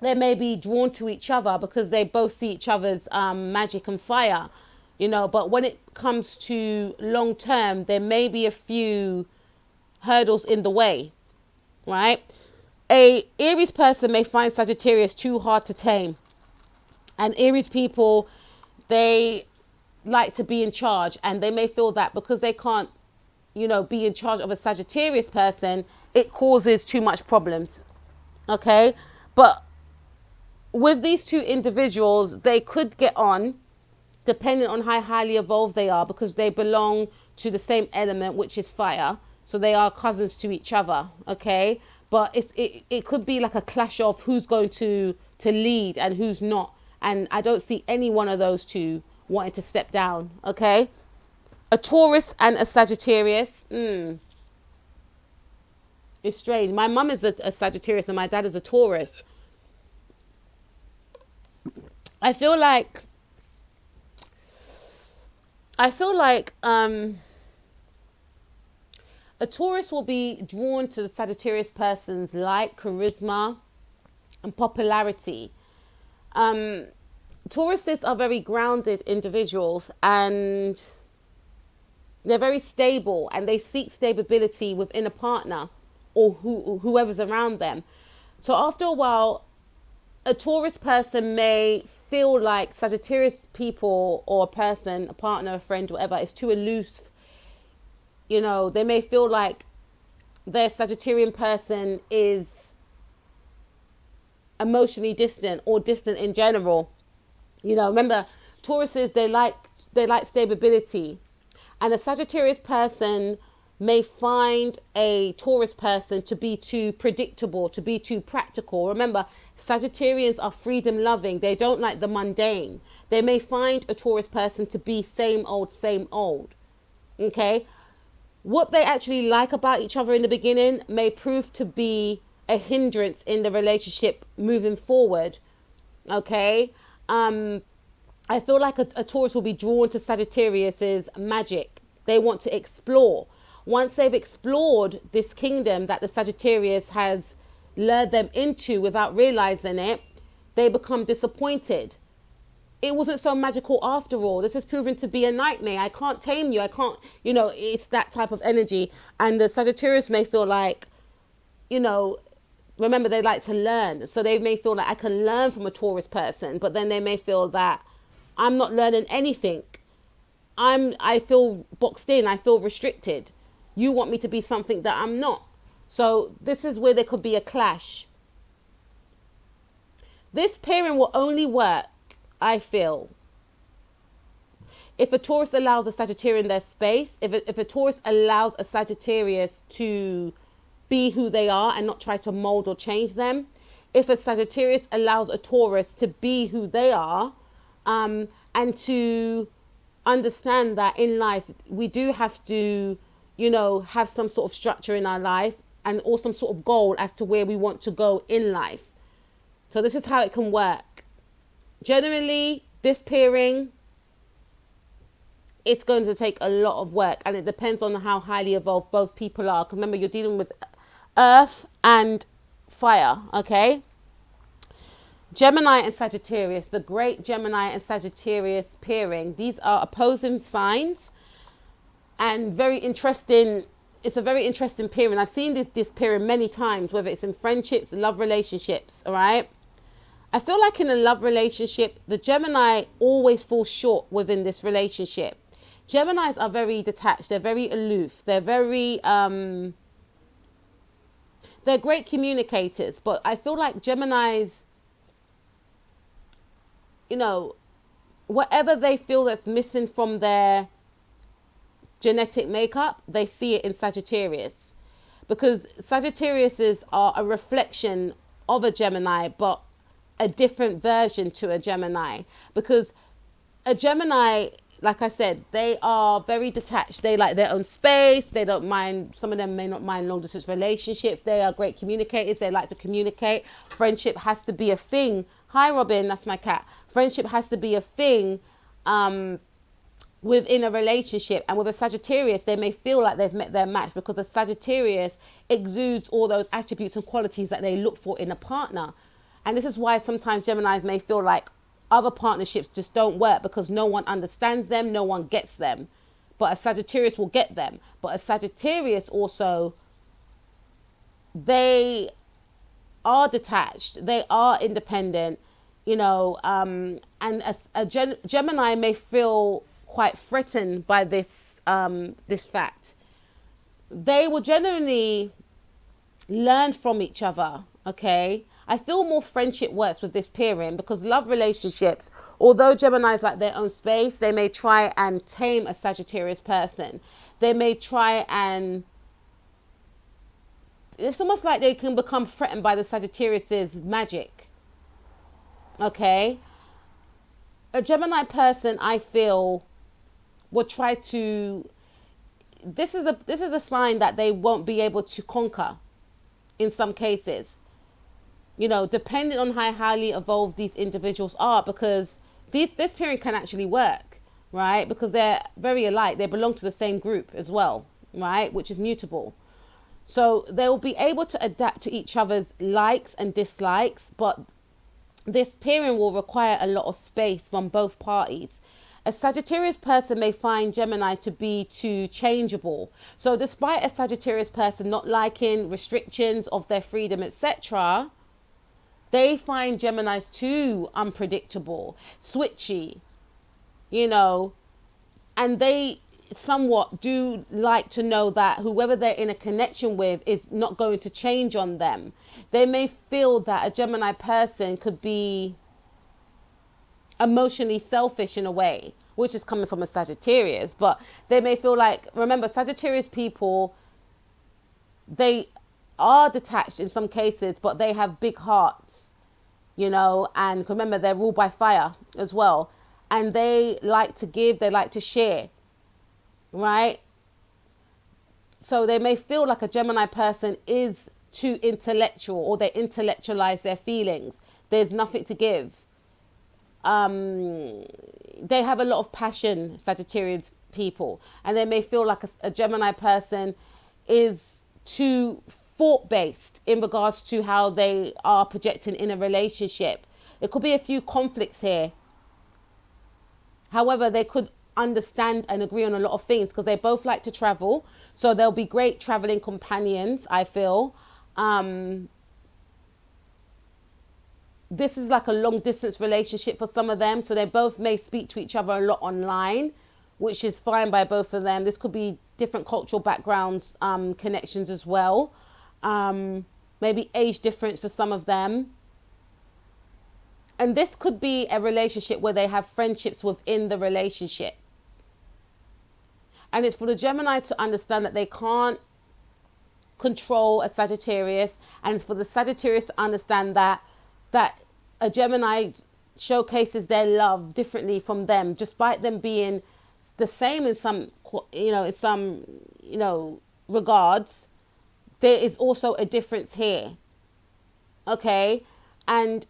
they may be drawn to each other because they both see each other's magic and fire, you know, but when it comes to long term, there may be a few hurdles in the way, right? A Aries person may find Sagittarius too hard to tame. And Aries people, they like to be in charge, and they may feel that because they can't, you know, be in charge of a Sagittarius person, it causes too much problems. Okay. But with these two individuals, they could get on depending on how highly evolved they are, because they belong to the same element, which is fire. So they are cousins to each other. Okay. But it could be like a clash of who's going to lead and who's not. And I don't see any one of those two wanting to step down, okay? A Taurus and a Sagittarius. It's strange. My mum is a Sagittarius and my dad is a Taurus. I feel like a Taurus will be drawn to the Sagittarius person's light, charisma, and popularity. Tauruses are very grounded individuals, and they're very stable, and they seek stability within a partner or whoever's around them. So after a while, a Taurus person may feel like Sagittarius people or a person, a partner, a friend, whatever, is too aloof. You know, they may feel like their Sagittarian person is emotionally distant or distant in general. You know, remember, Tauruses, they like stability, and a Sagittarius person may find a Taurus person to be too predictable, to be too practical. Remember, Sagittarians are freedom loving. They don't like the mundane. They may find a Taurus person to be same old, same old. Okay. What they actually like about each other in the beginning may prove to be a hindrance in the relationship moving forward. Okay. I feel like a Taurus will be drawn to Sagittarius's magic. They want to explore. Once they've explored this kingdom that the Sagittarius has lured them into without realizing it, they become disappointed. It wasn't so magical after all. This has proven to be a nightmare. I can't tame you. I can't, you know, it's that type of energy. And the Sagittarius may feel like, you know, remember, they like to learn. So they may feel like I can learn from a Taurus person, but then they may feel that I'm not learning anything. I feel boxed in. I feel restricted. You want me to be something that I'm not. So this is where there could be a clash. This pairing will only work, I feel, if a Taurus allows a Sagittarian their space, if a Taurus allows a Sagittarius to be who they are and not try to mold or change them, if a Sagittarius allows a Taurus to be who they are, and to understand that in life we do have to, you know, have some sort of structure in our life and or some sort of goal as to where we want to go in life. So this is how it can work. Generally, this pairing, it's going to take a lot of work, and it depends on how highly evolved both people are. Because remember, you're dealing with earth and fire, okay? Gemini and Sagittarius, the great Gemini and Sagittarius pairing. These are opposing signs and very interesting. It's a very interesting pairing. I've seen this pairing many times, whether it's in friendships, love relationships, all right? I feel like in a love relationship, the Gemini always falls short within this relationship. Geminis are very detached. They're very aloof. They're very, they're great communicators, but I feel like Geminis, you know, whatever they feel that's missing from their genetic makeup, they see it in Sagittarius, because Sagittariuses are a reflection of a Gemini, but a different version to a Gemini, because a Gemini like I said, they are very detached. They like their own space. They don't mind, some of them may not mind long distance relationships. They are great communicators. They like to communicate. Friendship has to be a thing. Hi, Robin, that's my cat. Friendship has to be a thing within a relationship. And with a Sagittarius, they may feel like they've met their match because a Sagittarius exudes all those attributes and qualities that they look for in a partner. And this is why sometimes Geminis may feel like other partnerships just don't work because no one understands them, no one gets them. But a Sagittarius will get them. But a Sagittarius also, they are detached, they are independent, you know, and a Gemini may feel quite threatened by this this fact. They will genuinely learn from each other, okay? I feel more friendship works with this pairing because love relationships, although Geminis like their own space, they may try and tame a Sagittarius person. They may try and, it's almost like they can become threatened by the Sagittarius's magic. Okay? A Gemini person, I feel, will try to, this is a sign that they won't be able to conquer in some cases. You know, depending on how highly evolved these individuals are, because this pairing can actually work, right? Because they're very alike. They belong to the same group as well, right? Which is mutable. So they'll be able to adapt to each other's likes and dislikes, but this pairing will require a lot of space from both parties. A Sagittarius person may find Gemini to be too changeable. So despite a Sagittarius person not liking restrictions of their freedom, etc., they find Geminis too unpredictable, switchy, you know, and they somewhat do like to know that whoever they're in a connection with is not going to change on them. They may feel that a Gemini person could be emotionally selfish in a way, which is coming from a Sagittarius, but they may feel like, remember, Sagittarius people, they are detached in some cases, but they have big hearts, you know, and remember, they're ruled by fire as well. And they like to give, they like to share, right? So they may feel like a Gemini person is too intellectual, or they intellectualize their feelings. There's nothing to give. They have a lot of passion, Sagittarius people, and they may feel like a Gemini person is too thought-based in regards to how they are projecting in a relationship. There could be a few conflicts here. However, they could understand and agree on a lot of things because they both like to travel. So they'll be great traveling companions, I feel. This is like a long distance relationship for some of them. So they both may speak to each other a lot online, which is fine by both of them. This could be different cultural backgrounds, connections as well. Maybe age difference for some of them. And this could be a relationship where they have friendships within the relationship. And it's for the Gemini to understand that they can't control a Sagittarius, and for the Sagittarius to understand that a Gemini showcases their love differently from them, despite them being the same in some, regards. There is also a difference here. Okay. And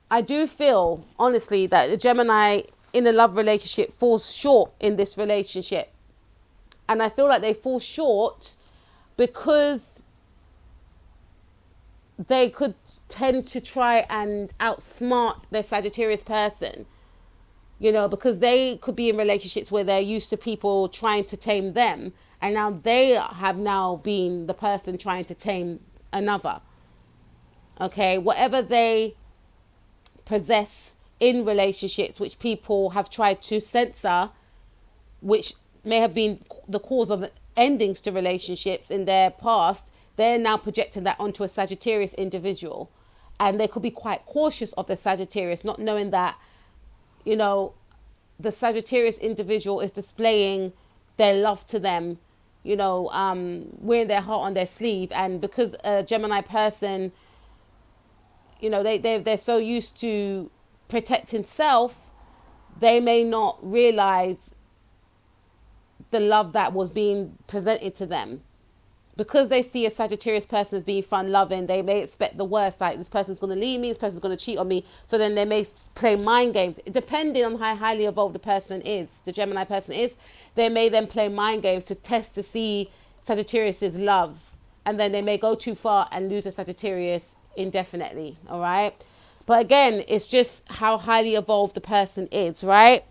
I do feel, honestly, that the Gemini in a love relationship falls short in this relationship. And I feel like they fall short because they could tend to try and outsmart their Sagittarius person, you know, because they could be in relationships where they're used to people trying to tame them. And now they have now been the person trying to tame another. Okay. Whatever they possess in relationships, which people have tried to censor, which may have been the cause of endings to relationships in their past, they're now projecting that onto a Sagittarius individual. And they could be quite cautious of the Sagittarius, not knowing that, you know, the Sagittarius individual is displaying their love to them, you know, wearing their heart on their sleeve. And because a Gemini person, you know, they're so used to protecting self, they may not realize the love that was being presented to them. Because they see a Sagittarius person as being fun loving, they may expect the worst, like this person's going to leave me, this person's going to cheat on me. So then they may play mind games. Depending on how highly evolved the person is, the Gemini person is, they may then play mind games to test to see Sagittarius's love. And then they may go too far and lose a Sagittarius indefinitely, all right? But again, it's just how highly evolved the person is, right?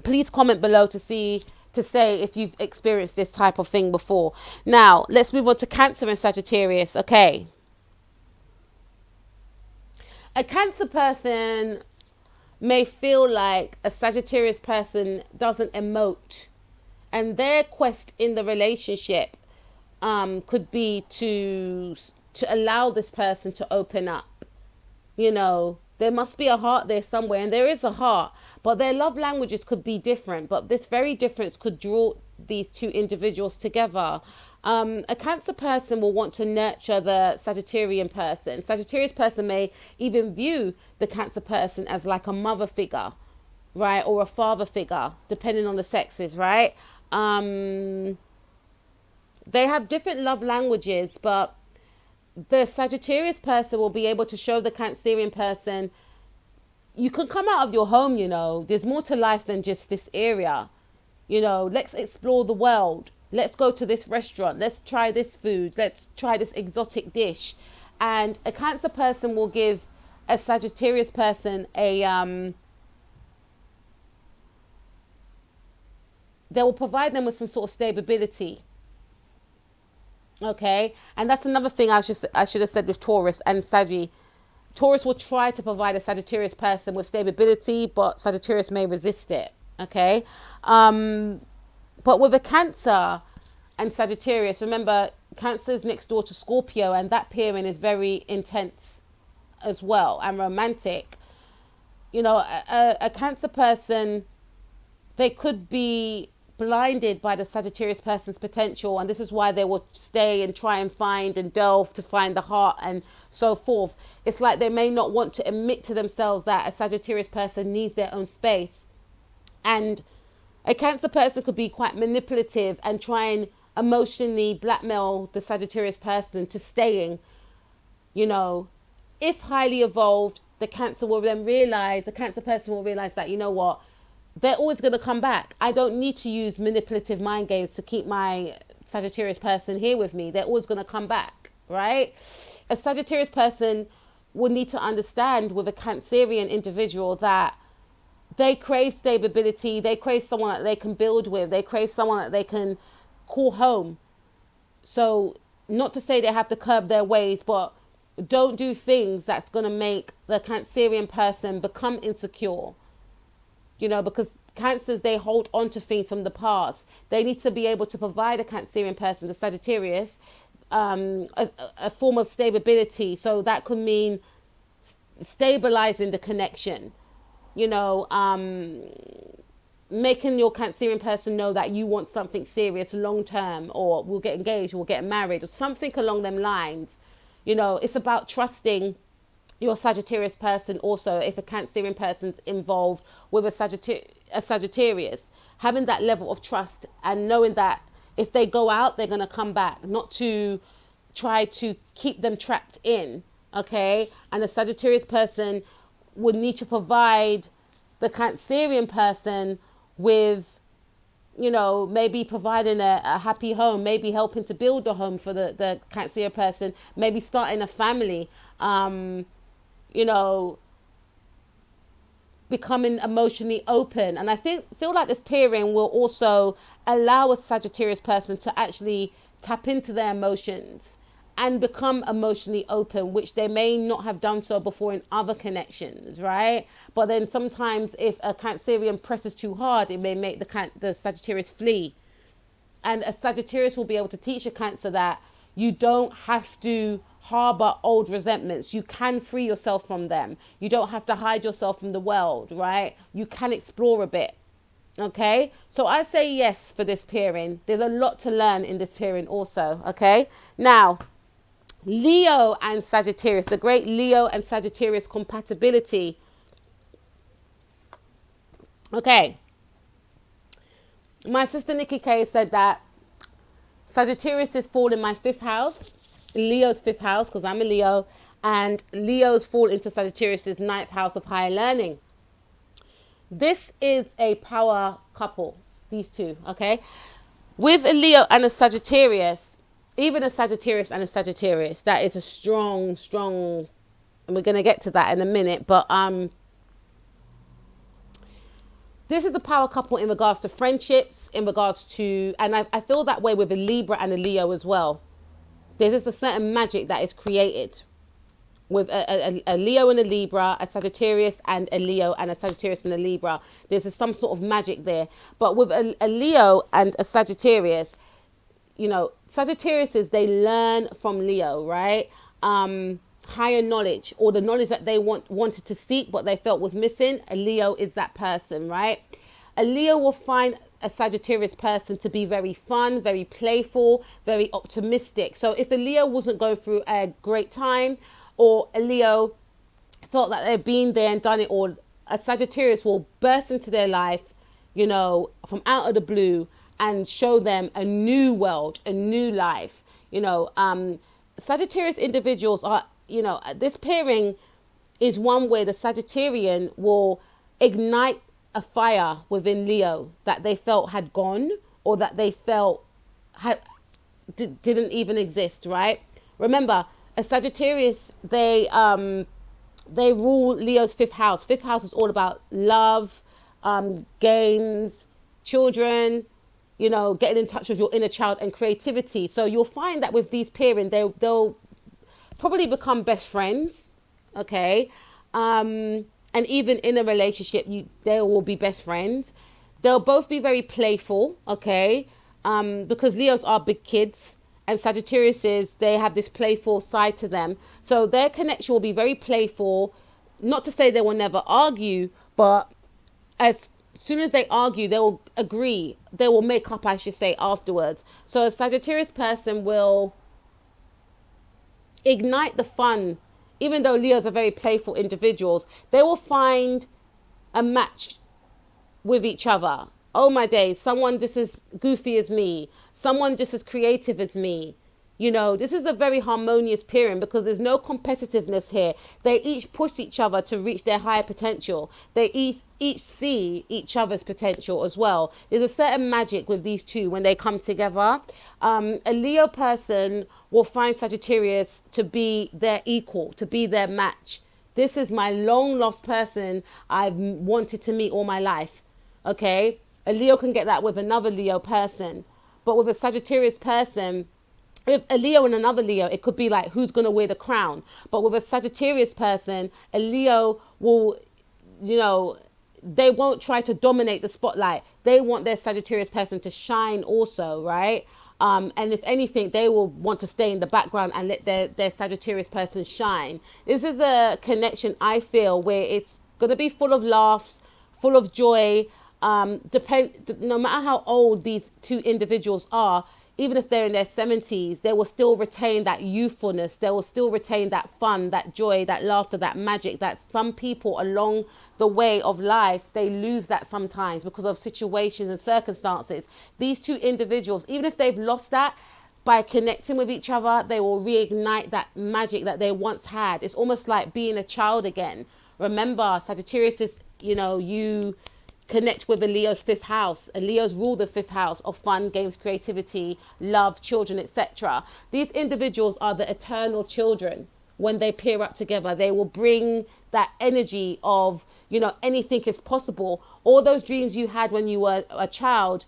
Please comment below to say if you've experienced this type of thing before. Now, let's move on to Cancer and Sagittarius. Okay. A Cancer person may feel like a Sagittarius person doesn't emote. And their quest in the relationship could be to allow this person to open up. You know, there must be a heart there somewhere, and there is a heart, but their love languages could be different. But this very difference could draw these two individuals together. A Cancer person will want to nurture the Sagittarian person. Sagittarius person may even view the Cancer person as like a mother figure, right? Or a father figure, depending on the sexes, right? They have different love languages, but the Sagittarius person will be able to show the Cancerian person, you can come out of your home, you know, there's more to life than just this area. You know, let's explore the world. Let's go to this restaurant. Let's try this food. Let's try this exotic dish. And a Cancer person will give a Sagittarius person they will provide them with some sort of stability. Okay, and that's another thing I should have said with Taurus and Saggy. Taurus will try to provide a Sagittarius person with stability, but Sagittarius may resist it. Okay, but with a Cancer and Sagittarius, remember Cancer is next door to Scorpio, and that pairing is very intense as well and romantic. You know, a Cancer person, they could be blinded by the Sagittarius person's potential, and this is why they will stay and try and find and delve to find the heart and so forth. It's like they may not want to admit to themselves that a Sagittarius person needs their own space. And a Cancer person could be quite manipulative and try and emotionally blackmail the Sagittarius person to staying. You know, if highly evolved, the Cancer person will realize that, you know what, they're always going to come back. I don't need to use manipulative mind games to keep my Sagittarius person here with me. They're always going to come back, right? A Sagittarius person will need to understand with a Cancerian individual that they crave stability. They crave someone that they can build with. They crave someone that they can call home. So not to say they have to curb their ways, but don't do things that's going to make the Cancerian person become insecure. You know, because Cancers, they hold on to things from the past. They need to be able to provide a Cancerian person, the Sagittarius, a form of stability. So that could mean stabilizing the connection, you know, making your Cancerian person know that you want something serious long term, or we'll get engaged, we'll get married, or something along them lines. You know, it's about trusting your Sagittarius person also. If a Cancerian person's involved with a Sagittarius, having that level of trust and knowing that if they go out, they're going to come back, not to try to keep them trapped in. Okay. And the Sagittarius person would need to provide the Cancerian person with, you know, maybe providing a happy home, maybe helping to build a home for the Cancerian person, maybe starting a family, you know, becoming emotionally open. And I feel like this pairing will also allow a Sagittarius person to actually tap into their emotions and become emotionally open, which they may not have done so before in other connections, right? But then sometimes if a Cancerian presses too hard, it may make the Sagittarius flee. And a Sagittarius will be able to teach a Cancer that you don't have to harbor old resentments. You can free yourself from them. You don't have to hide yourself from the world, right? You can explore a bit. Okay, so I say yes for this pairing. There's a lot to learn in this pairing also. Okay, now Leo and Sagittarius, the great Leo and Sagittarius compatibility. Okay. My sister Nikki K said that Sagittarius is fall in my 5th house, Leo's 5th house, because I'm a Leo, and Leo's fall into Sagittarius's 9th house of higher learning. This is a power couple, these two, okay? With a Leo and a Sagittarius, even a Sagittarius and a Sagittarius, that is a strong, and we're going to get to that in a minute, but this is a power couple in regards to friendships, in regards to, and I feel that way with a Libra and a Leo as well. There's just a certain magic that is created with a Leo and a Libra, a Sagittarius and a Leo, and a Sagittarius and a Libra. There's some sort of magic there. But with a Leo and a Sagittarius, you know, Sagittariuses, they learn from Leo, right? Higher knowledge, or the knowledge that they wanted to seek but they felt was missing. A Leo is that person, right? A Leo will find a Sagittarius person to be very fun, very playful, very optimistic. So if a Leo wasn't going through a great time, or a Leo felt that they've been there and done it all, a Sagittarius will burst into their life, you know, from out of the blue, and show them a new world, a new life. You know, Sagittarius individuals are, you know, this pairing is one where the Sagittarian will ignite a fire within Leo that they felt had gone, or that they felt didn't even exist, right? Remember, a Sagittarius, they rule Leo's 5th house. 5th house is all about love, games, children, you know, getting in touch with your inner child and creativity. So you'll find that with these pairing, they'll probably become best friends, okay? And even in a relationship, they will be best friends. They'll both be very playful, okay? Because Leos are big kids, and Sagittariuses, they have this playful side to them. So their connection will be very playful. Not to say they will never argue, but as soon as they argue, they will agree. They will make up, I should say, afterwards. So a Sagittarius person will ignite the fun. Even though Leos are very playful individuals, they will find a match with each other. Oh my days, someone just as goofy as me, someone just as creative as me. You know, this is a very harmonious pairing because there's no competitiveness here. They each push each other to reach their higher potential. They each see each other's potential as well. There's a certain magic with these two when they come together. A Leo person will find Sagittarius to be their equal, to be their match. This is my long lost person I've wanted to meet all my life. Okay? A Leo can get that with another Leo person. But with a Sagittarius person, with a Leo and another Leo, it could be like, who's going to wear the crown? But with a Sagittarius person, a Leo will, you know, they won't try to dominate the spotlight. They want their Sagittarius person to shine also, right? And if anything, they will want to stay in the background and let their Sagittarius person shine. This is a connection, I feel, where it's going to be full of laughs, full of joy. No matter how old these two individuals are, even if they're in their 70s, they will still retain that youthfulness. They will still retain that fun, that joy, that laughter, that magic that some people along the way of life, they lose that sometimes because of situations and circumstances. These two individuals, even if they've lost that, by connecting with each other, they will reignite that magic that they once had. It's almost like being a child again. Remember, Sagittarius is, you know, you connect with a Leo's 5th house. A Leo's rule the 5th house of fun, games, creativity, love, children, etc. These individuals are the eternal children. When they pair up together, they will bring that energy of, you know, anything is possible. All those dreams you had when you were a child,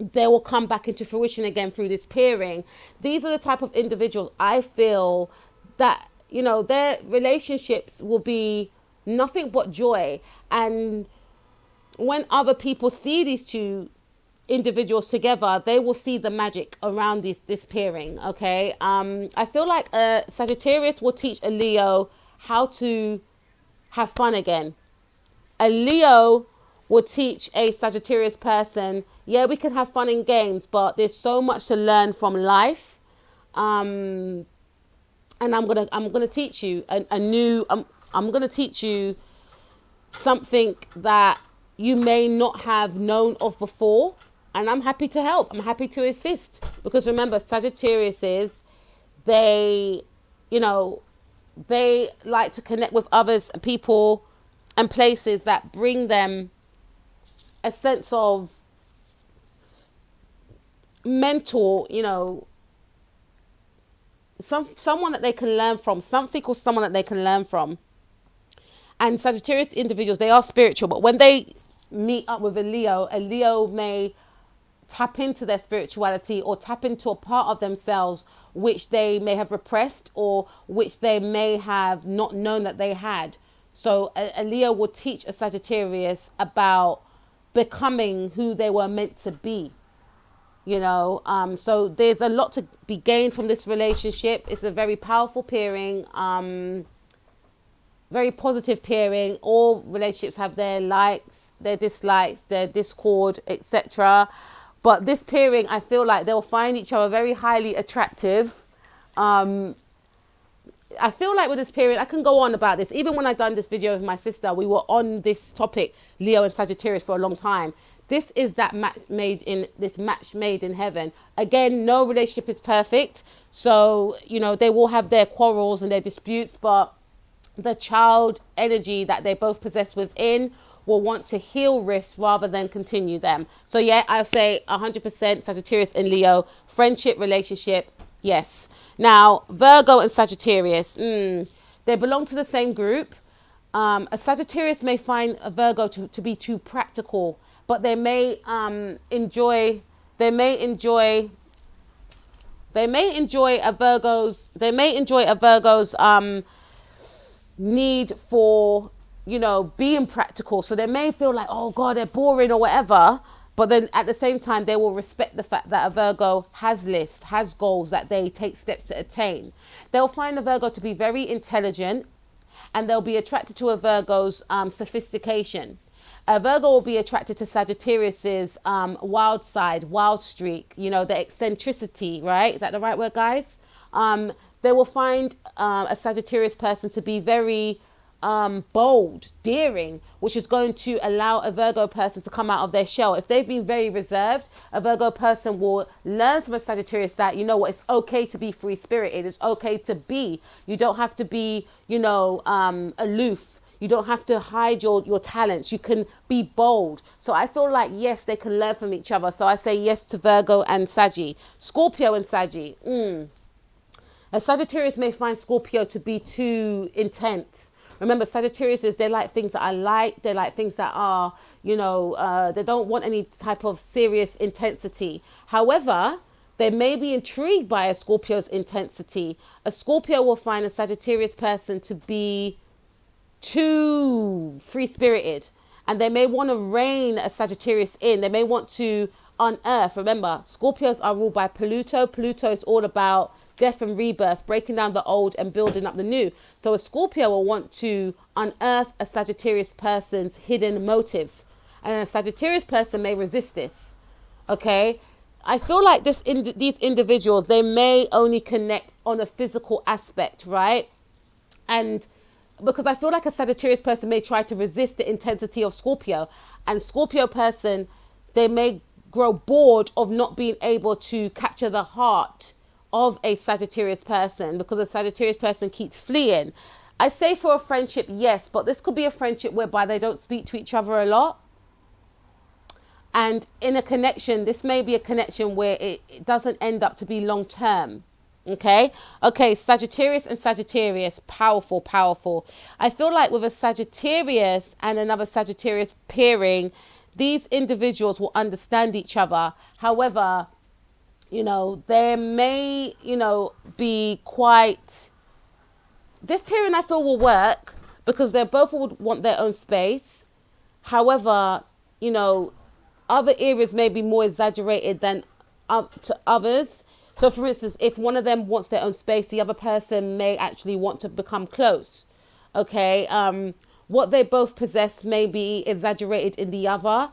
they will come back into fruition again through this pairing. These are the type of individuals I feel that, you know, their relationships will be nothing but joy. And when other people see these two individuals together, they will see the magic around this pairing, okay? I feel like a Sagittarius will teach a Leo how to have fun again. A Leo will teach a Sagittarius person, yeah, we can have fun in games, but there's so much to learn from life. And I'm gonna teach you I'm gonna teach you something that you may not have known of before. And I'm happy to help. I'm happy to assist. Because remember, Sagittarius is, they, you know, they like to connect with others, people and places that bring them a sense of mental, you know, someone that they can learn from, something or someone that they can learn from. And Sagittarius individuals, they are spiritual, but when they meet up with a Leo may tap into their spirituality or tap into a part of themselves which they may have repressed or which they may have not known that they had. So a Leo will teach a Sagittarius about becoming who they were meant to be. You know, so there's a lot to be gained from this relationship. It's a very powerful pairing, very positive pairing. All relationships have their likes, their dislikes, their discord, etc. But this pairing, I feel like they'll find each other very highly attractive. I feel like with this pairing, I can go on about this. Even when I done this video with my sister, we were on this topic, Leo and Sagittarius, for a long time. This is that match made in heaven. Again, no relationship is perfect. So, you know, they will have their quarrels and their disputes, but the child energy that they both possess within will want to heal risks rather than continue them. So yeah, I'll say 100% Sagittarius and Leo, friendship, relationship, yes. Now, Virgo and Sagittarius, they belong to the same group. A Sagittarius may find a Virgo to be too practical, but they may enjoy a Virgo's need for, you know, being practical. So they may feel like, oh God, they're boring or whatever. But then at the same time, they will respect the fact that a Virgo has lists, has goals that they take steps to attain. They'll find a Virgo to be very intelligent, and they'll be attracted to a Virgo's sophistication. A Virgo will be attracted to Sagittarius's wild side, wild streak, you know, the eccentricity, right? Is that the right word, guys? They will find a Sagittarius person to be very bold, daring, which is going to allow a Virgo person to come out of their shell. If they've been very reserved, a Virgo person will learn from a Sagittarius that, you know what, it's okay to be free-spirited. It's okay to be. You don't have to be, you know, aloof. You don't have to hide your talents. You can be bold. So I feel like, yes, they can learn from each other. So I say yes to Virgo and Saggy. Scorpio and Saggy. A Sagittarius may find Scorpio to be too intense. Remember, Sagittarius is, they like things that are light. They like things that are, you know, they don't want any type of serious intensity. However, they may be intrigued by a Scorpio's intensity. A Scorpio will find a Sagittarius person to be too free-spirited, and they may want to rein a Sagittarius in. They may want to unearth. Remember, Scorpios are ruled by Pluto. Pluto is all about death and rebirth, breaking down the old and building up the new. So a Scorpio will want to unearth a Sagittarius person's hidden motives, and a Sagittarius person may resist this. Okay, I feel like these individuals, they may only connect on a physical aspect, right? And because I feel like a Sagittarius person may try to resist the intensity of Scorpio, and Scorpio person, they may grow bored of not being able to capture the heart of a Sagittarius person, because a Sagittarius person keeps fleeing. I say for a friendship, yes, but this could be a friendship whereby they don't speak to each other a lot. And in a connection, this may be a connection where it doesn't end up to be long term. Okay, Sagittarius and Sagittarius, powerful, powerful. I feel like with a Sagittarius and another Sagittarius pairing, these individuals will understand each other. However, you know, there may, you know, be quite, this pairing I feel will work because they both would want their own space. However, you know, other areas may be more exaggerated than to others. So for instance, if one of them wants their own space, the other person may actually want to become close. Okay. What they both possess may be exaggerated in the other.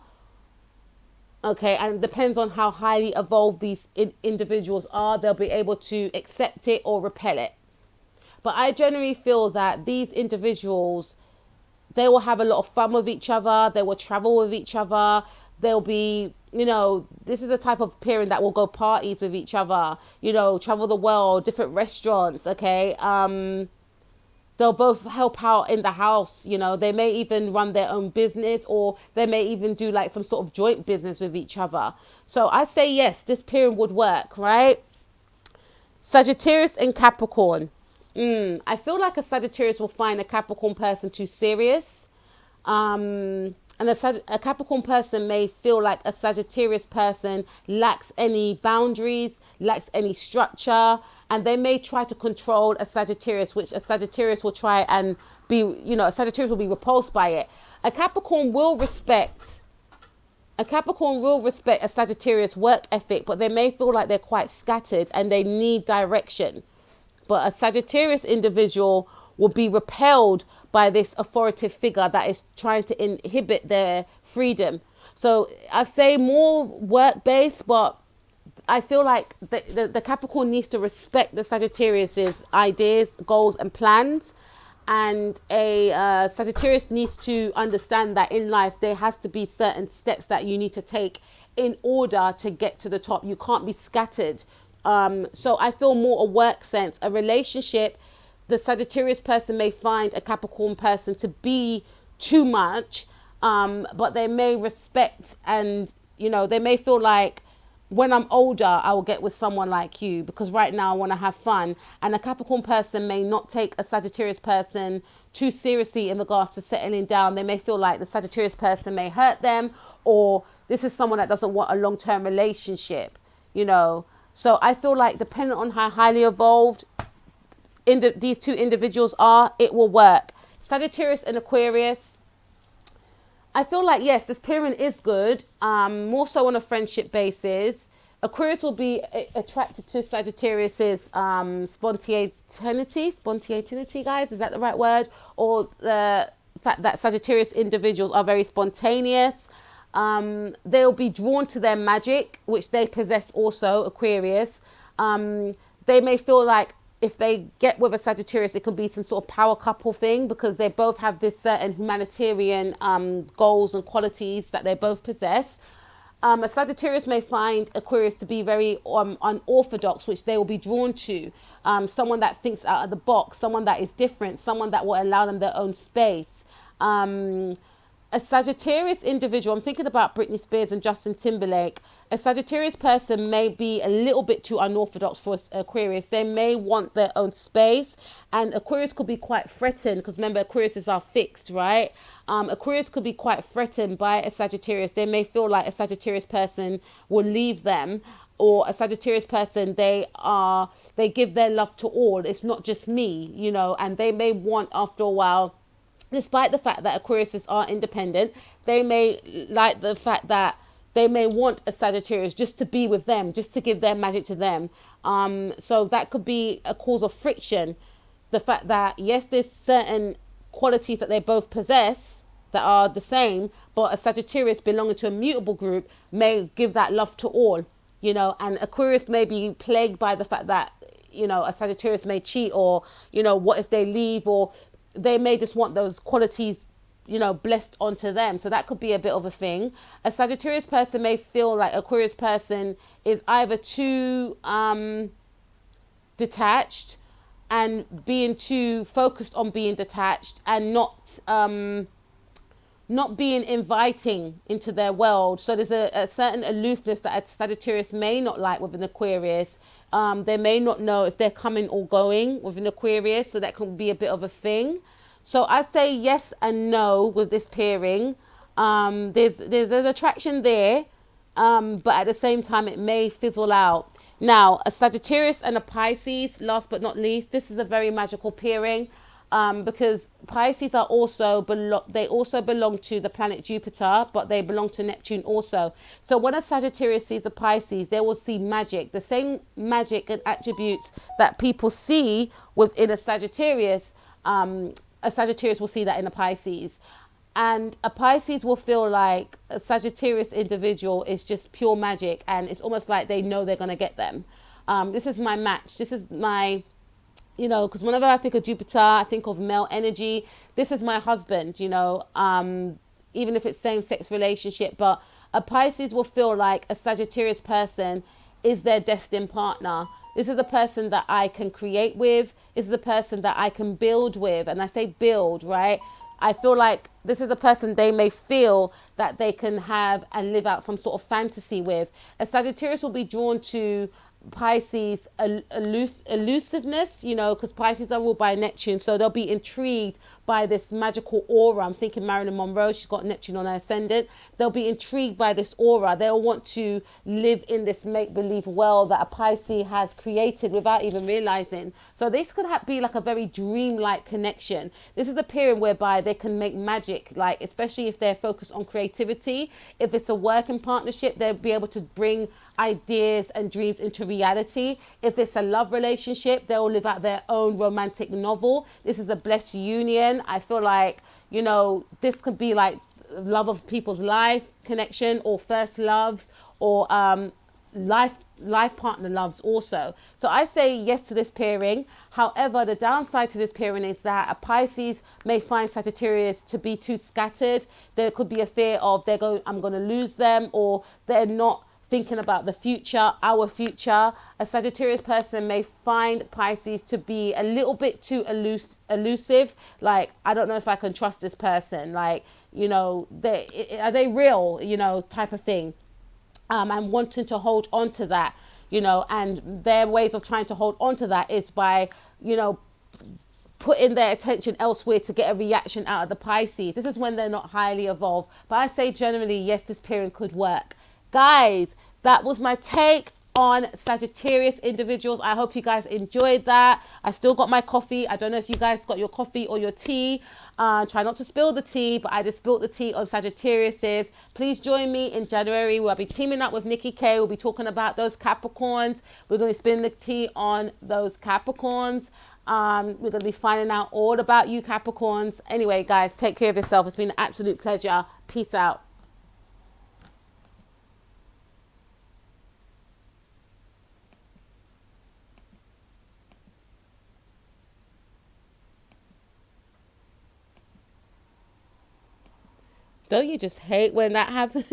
Okay. And it depends on how highly evolved these individuals are. They'll be able to accept it or repel it. But I generally feel that these individuals, they will have a lot of fun with each other. They will travel with each other. They'll be, you know, this is the type of pairing that will go parties with each other, you know, travel the world, different restaurants, okay? They'll both help out in the house, you know, they may even run their own business, or they may even do like some sort of joint business with each other. So I say yes, this pairing would work, right? Sagittarius and Capricorn. I feel like a Sagittarius will find a Capricorn person too serious. And a Capricorn person may feel like a Sagittarius person lacks any boundaries, lacks any structure, and they may try to control a Sagittarius, which a Sagittarius will try and be, you know, a Sagittarius will be repulsed by it. A Capricorn will respect a Sagittarius work ethic, but they may feel like they're quite scattered and they need direction. But a Sagittarius individual will be repelled by this authoritative figure that is trying to inhibit their freedom. So I say more work-based, but I feel like the Capricorn needs to respect the Sagittarius's ideas, goals, and plans. And a Sagittarius needs to understand that in life there has to be certain steps that you need to take in order to get to the top. You can't be scattered. So I feel more a work sense, a relationship. The Sagittarius person may find a Capricorn person to be too much, but they may respect, and, you know, they may feel like, when I'm older, I will get with someone like you, because right now I want to have fun. And a Capricorn person may not take a Sagittarius person too seriously in regards to settling down. They may feel like the Sagittarius person may hurt them, or this is someone that doesn't want a long-term relationship, you know. So I feel like depending on how highly evolved these two individuals are, it will work. Sagittarius and Aquarius. I feel like, yes, this pairing is good, more so on a friendship basis. Aquarius will be attracted to Sagittarius's spontaneity, guys, is that the right word? Or the fact that Sagittarius individuals are very spontaneous. They'll be drawn to their magic, which they possess also, Aquarius. They may feel like if they get with a Sagittarius, it could be some sort of power couple thing, because they both have this certain humanitarian goals and qualities that they both possess. A Sagittarius may find Aquarius to be very unorthodox, which they will be drawn to. Someone that thinks out of the box, someone that is different, someone that will allow them their own space. A Sagittarius individual, I'm thinking about Britney Spears and Justin Timberlake. A Sagittarius person may be a little bit too unorthodox for Aquarius. They may want their own space, and Aquarius could be quite threatened, because remember, Aquarius are fixed, right? Aquarius could be quite threatened by a Sagittarius. They may feel like a Sagittarius person will leave them, or a Sagittarius person, they give their love to all. It's not just me, you know, and they may want, after a while, despite the fact that Aquariuses are independent, they may like the fact that they may want a Sagittarius just to be with them, just to give their magic to them. So that could be a cause of friction. The fact that, yes, there's certain qualities that they both possess that are the same, but a Sagittarius belonging to a mutable group may give that love to all, you know, and Aquarius may be plagued by the fact that, you know, a Sagittarius may cheat, or, you know, what if they leave, or they may just want those qualities, you know, blessed onto them. So that could be a bit of a thing. A Sagittarius person may feel like Aquarius person is either too detached and being too focused on being detached, and not being inviting into their world. So there's a certain aloofness that a Sagittarius may not like with an Aquarius. They may not know if they're coming or going with an Aquarius, so that can be a bit of a thing. So I say yes and no with this pairing. There's an attraction there, but at the same time it may fizzle out. Now, a Sagittarius and a Pisces, last but not least, this is a very magical pairing. Because Pisces are also belong to the planet Jupiter, but they belong to Neptune also. So when a Sagittarius sees a Pisces, they will see magic, the same magic and attributes that people see within a Sagittarius. A Sagittarius will see that in a Pisces. And a Pisces will feel like a Sagittarius individual is just pure magic, and it's almost like they know they're going to get them. This is my match. This is my you know, because whenever I think of Jupiter, I think of male energy. This is my husband, you know, even if it's same sex relationship. But a Pisces will feel like a Sagittarius person is their destined partner. This is the person that I can create with. This is the person that I can build with. And I say build, right? I feel like this is a person they may feel that they can have and live out some sort of fantasy with. A Sagittarius will be drawn to Pisces elusiveness, you know, because Pisces are ruled by Neptune, so they'll be intrigued by this magical aura. I'm thinking Marilyn Monroe, she's got Neptune on her ascendant. They'll be intrigued by this aura. They'll want to live in this make-believe world that a Pisces has created without even realizing. So this could be like a very dream-like connection. This is a period whereby they can make magic, like especially if they're focused on creativity. If it's a working partnership, they'll be able to bring ideas and dreams into reality. If it's a love relationship, they'll live out their own romantic novel. This is a blessed union. I feel like, you know, this could be like love of people's life connection, or first loves, or life partner loves also. So I say yes to this pairing. However, the downside to this pairing is that a Pisces may find Sagittarius to be too scattered. There could be a fear of I'm going to lose them, or they're not thinking about the future, our future. A Sagittarius person may find Pisces to be a little bit too elusive. Like, I don't know if I can trust this person. Like, you know, are they real, you know, type of thing. And wanting to hold on to that, you know, and their ways of trying to hold on to that is by, you know, putting their attention elsewhere to get a reaction out of the Pisces. This is when they're not highly evolved. But I say generally, yes, this pairing could work. Guys, that was my take on Sagittarius individuals. I hope you guys enjoyed that. I still got my coffee. I don't know if you guys got your coffee or your tea. Try not to spill the tea, but I just spilled the tea on Sagittarius's. Please join me in January. We'll be teaming up with Nikki K. We'll be talking about those Capricorns. We're going to spin the tea on those Capricorns. We're going to be finding out all about you Capricorns. Anyway, guys, take care of yourself. It's been an absolute pleasure. Peace out. Don't you just hate when that happens?